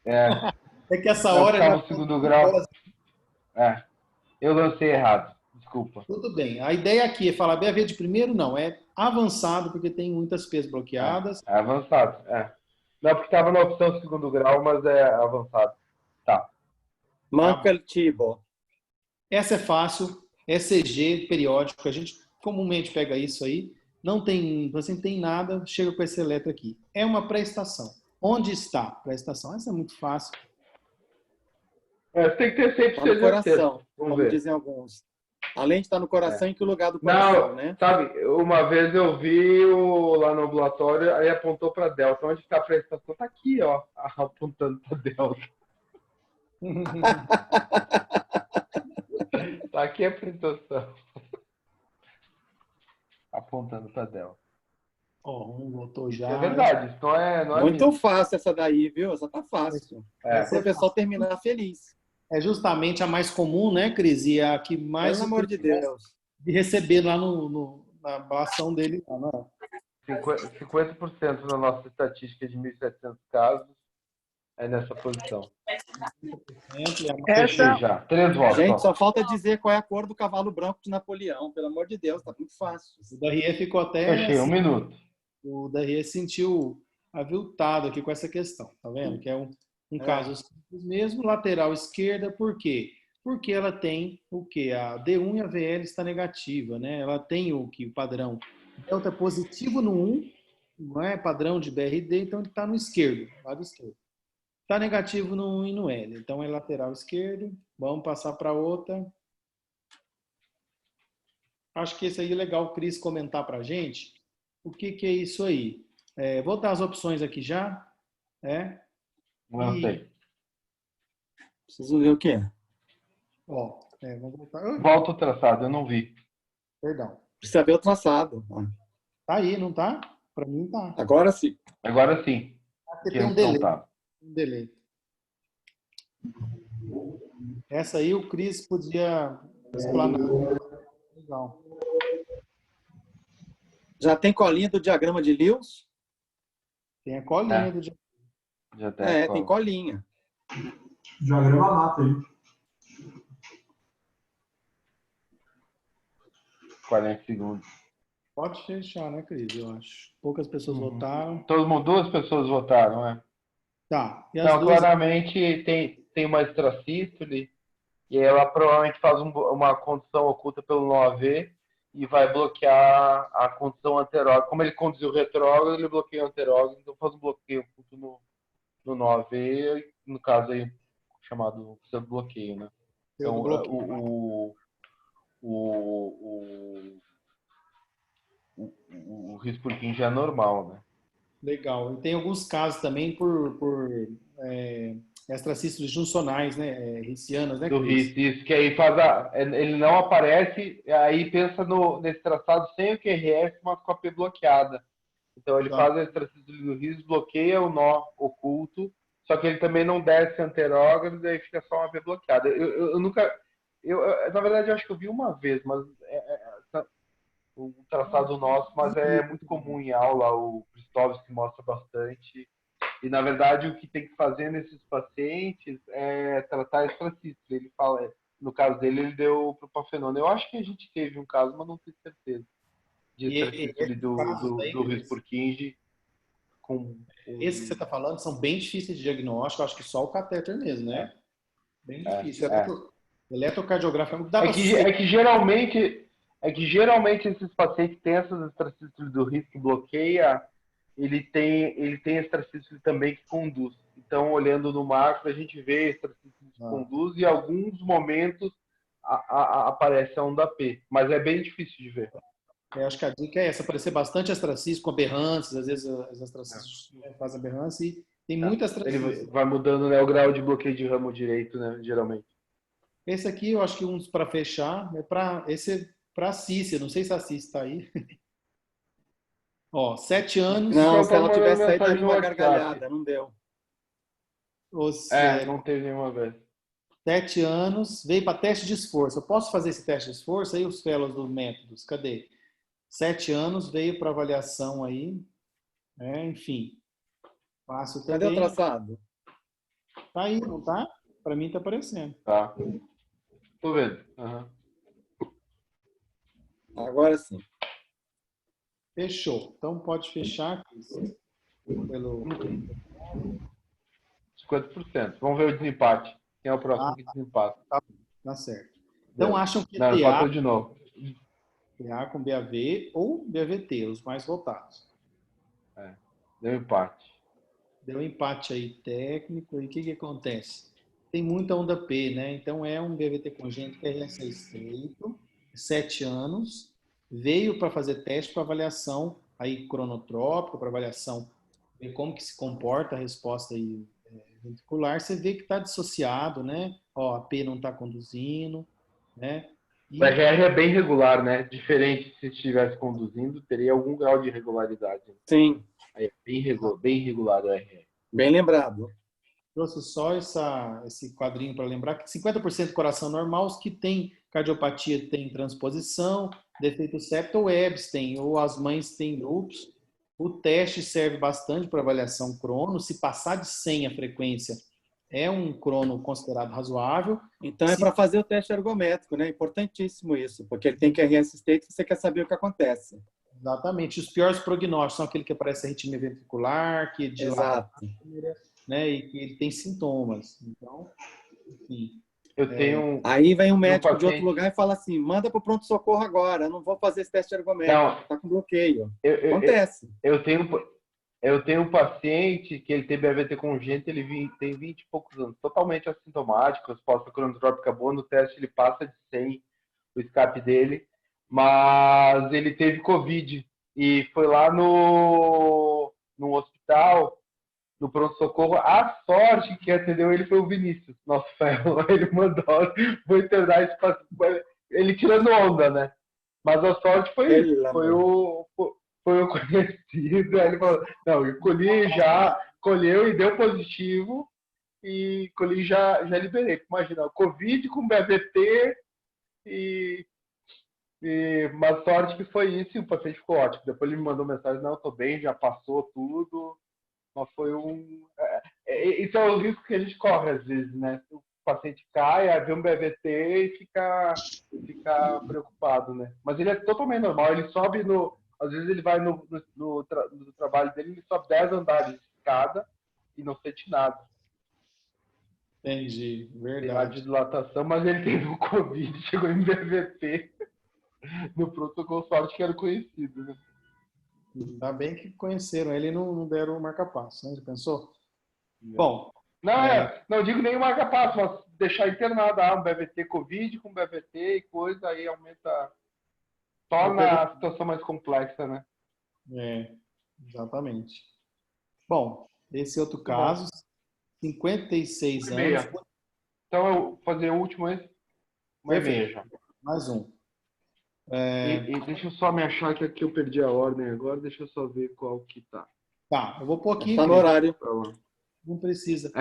Speaker 1: É que essa hora
Speaker 2: já o segundo grau. Eu lancei errado. Desculpa.
Speaker 1: Tudo bem. A ideia aqui é falar BAV de primeiro, não. É avançado, porque tem muitas P's bloqueadas.
Speaker 2: É avançado, Não, porque estava na opção segundo grau, mas é avançado. Tá.
Speaker 7: Manca Tibo.
Speaker 1: Essa é fácil. ECG periódico. A gente comumente pega isso aí. Não tem, você não tem nada, chega com essa letra aqui. É uma pré-estação. Onde está a pré-estação? Essa é muito fácil.
Speaker 2: Tem que ter sempre
Speaker 7: no coração, como dizem alguns. Além de estar no coração, em que lugar do coração, né?
Speaker 2: Sabe, uma vez eu vi lá no ambulatório, aí apontou para Delta. Onde está a prestação? Está aqui, ó, apontando para Delta. Tá aqui a prestação. Apontando para Delta.
Speaker 1: Um voltou já.
Speaker 2: É verdade, não é
Speaker 7: muito fácil essa daí, viu? Essa tá fácil. Para o pessoal terminar feliz.
Speaker 1: É justamente a mais comum, né, Cris? E a que mais...
Speaker 7: Pelo amor de Deus.
Speaker 1: De receber lá na ação dele. Não é?
Speaker 2: 50% na nossa estatística de 1.700 casos é nessa posição. Já. 3 votos.
Speaker 7: Gente, só falta dizer qual é a cor do cavalo branco de Napoleão. Pelo amor de Deus, tá muito fácil.
Speaker 1: O Darrié ficou até...
Speaker 2: Fechei, 1 minuto.
Speaker 1: O Darrié sentiu aviltado aqui com essa questão, tá vendo? Que é um caso simples mesmo. Lateral esquerda, por quê? Porque ela tem o quê? A D1 e a VL está negativa, né? Ela tem o padrão delta positivo no 1, não é padrão de BRD, então ele está no esquerdo, lado esquerdo. Está negativo no 1 e no L, então é lateral esquerdo. Vamos passar para outra. Acho que esse aí é legal o Cris comentar para a gente. O que é isso aí? Vou dar as opções aqui já.
Speaker 2: Não sei.
Speaker 7: Preciso ver o que é.
Speaker 1: Vamos voltar.
Speaker 2: Volta o traçado, eu não vi.
Speaker 1: Perdão.
Speaker 7: Precisa ver o traçado.
Speaker 1: Tá aí, não tá? Para mim tá.
Speaker 7: Agora sim.
Speaker 2: Agora sim.
Speaker 1: Aqui tem um delay. Essa aí o Cris podia explanar. Legal.
Speaker 7: Já tem colinha do diagrama de Lewis?
Speaker 1: Tem a colinha do diagrama.
Speaker 2: Já tem,
Speaker 7: tem colinha.
Speaker 6: Diagrama mata aí.
Speaker 2: 40 segundos.
Speaker 1: Pode fechar, né, Cris? Eu acho. Poucas pessoas votaram.
Speaker 2: Todo mundo, 2 pessoas votaram, né?
Speaker 1: Tá. E as
Speaker 2: Então,
Speaker 1: duas.
Speaker 2: claramente tem uma extrasístole e ela provavelmente faz uma condição oculta pelo 9 e vai bloquear a condição anterógrada. Como ele conduziu o retrógrado, ele bloqueia o anterógrado, então faz um bloqueio oculto no 9, no caso aí, chamado pseudo bloqueio, né? Então, o risco por King já é normal, né?
Speaker 1: Legal. E tem alguns casos também por extracístoles juncionais, né? Ricianas, né,
Speaker 2: Do
Speaker 1: Cris?
Speaker 2: RIS, isso, que aí ele não aparece, aí pensa nesse traçado sem o QRF, mas com a P bloqueada. Então ele
Speaker 1: Tá.
Speaker 2: faz a extracístole do RIS, bloqueia o nó oculto, só que ele também não desce anterógrado, daí fica só uma P bloqueada. Eu nunca... na verdade, eu acho que eu vi uma vez, mas o traçado nosso, mas é muito comum em aula, o Cristóvão que mostra bastante. E, na verdade, o que tem que fazer nesses pacientes é tratar a extracístole. Ele fala, no caso dele, ele deu propafenona. Eu acho que a gente teve um caso, mas não tenho certeza, de extracístole do Rispurkinje com...
Speaker 1: Esses que você está falando são bem difíceis de diagnóstico, acho que só o catéter mesmo, né? Bem difícil. Eletrocardiografia dá
Speaker 2: É que geralmente esses pacientes que têm essas extracístoles do risco que bloqueia, ele tem extracístole também que conduz. Então, olhando no macro, a gente vê extracístole que conduz e em alguns momentos aparece a onda P, mas é bem difícil de ver.
Speaker 1: Eu acho que a dica é essa, aparecer bastante astracístole com aberrâncias, às vezes as astracístoles fazem aberrância e tem muita astracístole.
Speaker 2: Ele vai mudando, né, o grau de bloqueio de ramo direito, né, geralmente.
Speaker 1: Esse aqui, eu acho que uns para fechar, esse é para a Cícia, não sei se a Cícia está aí. Ó, 7 anos.
Speaker 7: Não, se ela tivesse saído,
Speaker 2: mensagem
Speaker 7: daria uma
Speaker 2: no
Speaker 7: gargalhada, não deu.
Speaker 2: Não teve nenhuma vez.
Speaker 1: 7 anos, veio para teste de esforço. Eu posso fazer esse teste de esforço? Aí os fellows dos métodos, cadê? 7 anos, veio para avaliação aí. Enfim, fácil também.
Speaker 7: Cadê o traçado?
Speaker 1: Tá aí, não tá? Para mim tá aparecendo.
Speaker 2: Tá. Tô vendo. Uhum.
Speaker 7: Agora sim.
Speaker 1: Fechou. Então pode fechar. Pelo...
Speaker 2: 50%. Vamos ver o desempate. Quem é o próximo que desempata?
Speaker 1: Tá certo. Então acham que
Speaker 2: não,
Speaker 1: TA,
Speaker 2: de novo.
Speaker 1: TA com BAV ou BAVT, os mais votados.
Speaker 2: Deu empate.
Speaker 1: Deu empate aí técnico. E o que acontece? Tem muita onda P, né? Então é um BAVT congênito RSA estreito, 7 anos, veio para fazer teste para avaliação aí cronotrópica, para avaliação ver como que se comporta a resposta aí ventricular. Você vê que está dissociado, né? Ó, a P não está conduzindo, né?
Speaker 2: O RR é bem regular, né? Diferente se estivesse conduzindo, teria algum grau de irregularidade.
Speaker 7: Sim.
Speaker 2: Aí é bem regular o RR.
Speaker 7: Bem lembrado.
Speaker 1: Trouxe só esse quadrinho para lembrar que 50% coração normal, os que têm cardiopatia têm transposição, defeito septo ou EBS tem, ou as mães têm lúpus. O teste serve bastante para avaliação crono. Se passar de 100 a frequência, é um crono considerado razoável.
Speaker 7: Então é para fazer o teste ergométrico, né? Importantíssimo isso, porque ele tem QRS state e você quer saber o que acontece.
Speaker 1: Exatamente. Os piores prognósticos são aquele que aparece arritmia ventricular, que dilata, né? E que ele tem sintomas. Então, enfim.
Speaker 7: Aí vem um médico de outro lugar e fala assim: manda para o pronto-socorro agora, eu não vou fazer esse teste ergométrico, está com bloqueio. Acontece.
Speaker 2: Eu tenho um paciente que ele tem BAVT congênito, ele tem 20 e poucos anos, totalmente assintomático, a resposta cronotrópica boa, no teste ele passa de 100, o escape dele, mas ele teve Covid e foi lá no hospital, no pronto-socorro. A sorte que atendeu ele foi o Vinícius, nosso ferro. Ele mandou, vou internar esse paciente. Ele tirando onda, né? Mas a sorte foi isso. Foi o conhecido. Aí ele falou, não, eu colheu e deu positivo. E colhi já liberei. Imagina, Covid com BAVT mas sorte que foi isso e o paciente ficou ótimo. Depois ele me mandou mensagem, não, eu tô bem, já passou tudo. Mas foi isso é o risco que a gente corre às vezes, né? O paciente cai, vê um BAVT e fica preocupado, né? Mas ele é totalmente normal, ele sobe Às vezes ele vai no trabalho dele, ele sobe 10 andares de escada e não sente nada.
Speaker 1: Entendi,
Speaker 2: Tem
Speaker 1: verdade.
Speaker 2: lá de dilatação, mas ele teve o Covid, chegou em BVT no pronto-socorro, sorte que era conhecido, né?
Speaker 1: Ainda bem que conheceram ele e não deram o marca-passo, né? Já pensou? Bom,
Speaker 2: Não digo nem marca-passo, mas deixar internado, um BVT Covid com BVT e coisa, aí aumenta, torna a situação mais complexa, né?
Speaker 1: Exatamente. Bom, esse outro caso, 56 anos.
Speaker 2: Então, eu vou fazer o último esse. Uma e meia já.
Speaker 1: Mais um.
Speaker 2: E deixa eu só me achar que aqui eu perdi a ordem agora, deixa eu só ver qual que tá.
Speaker 1: Tá, eu vou pôr aqui.
Speaker 7: Tá no horário.
Speaker 1: Não precisa.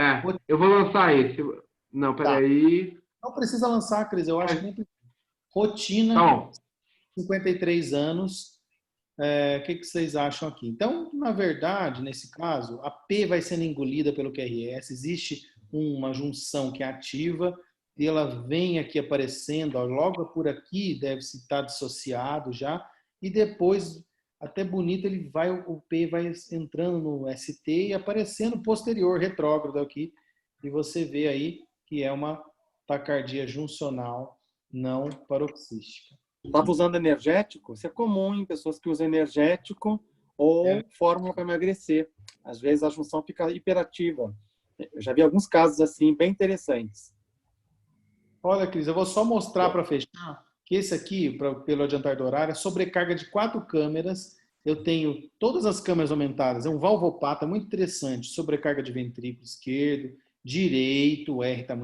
Speaker 2: Eu vou lançar esse. Não, peraí.
Speaker 1: Não precisa lançar, Cris, eu acho que nem precisa. Rotina,
Speaker 2: Tá
Speaker 1: 53 anos. O que vocês acham aqui? Então, na verdade, nesse caso, a P vai sendo engolida pelo QRS, existe uma junção que é ativa, e ela vem aqui aparecendo, logo por aqui deve estar dissociado já, e depois, até bonito, o P vai entrando no ST e aparecendo posterior, retrógrado aqui, e você vê aí que é uma taquicardia juncional não paroxística.
Speaker 7: Estava usando energético? Isso é comum em pessoas que usam energético ou fórmula para emagrecer. Às vezes a junção fica hiperativa. Eu já vi alguns casos assim, bem interessantes.
Speaker 1: Olha, Cris, eu vou só mostrar para fechar que esse aqui, pelo adiantar do horário, é sobrecarga de 4 câmeras. Eu tenho todas as câmeras aumentadas. É um valvopata muito interessante. Sobrecarga de ventrículo esquerdo, direito, o R está muito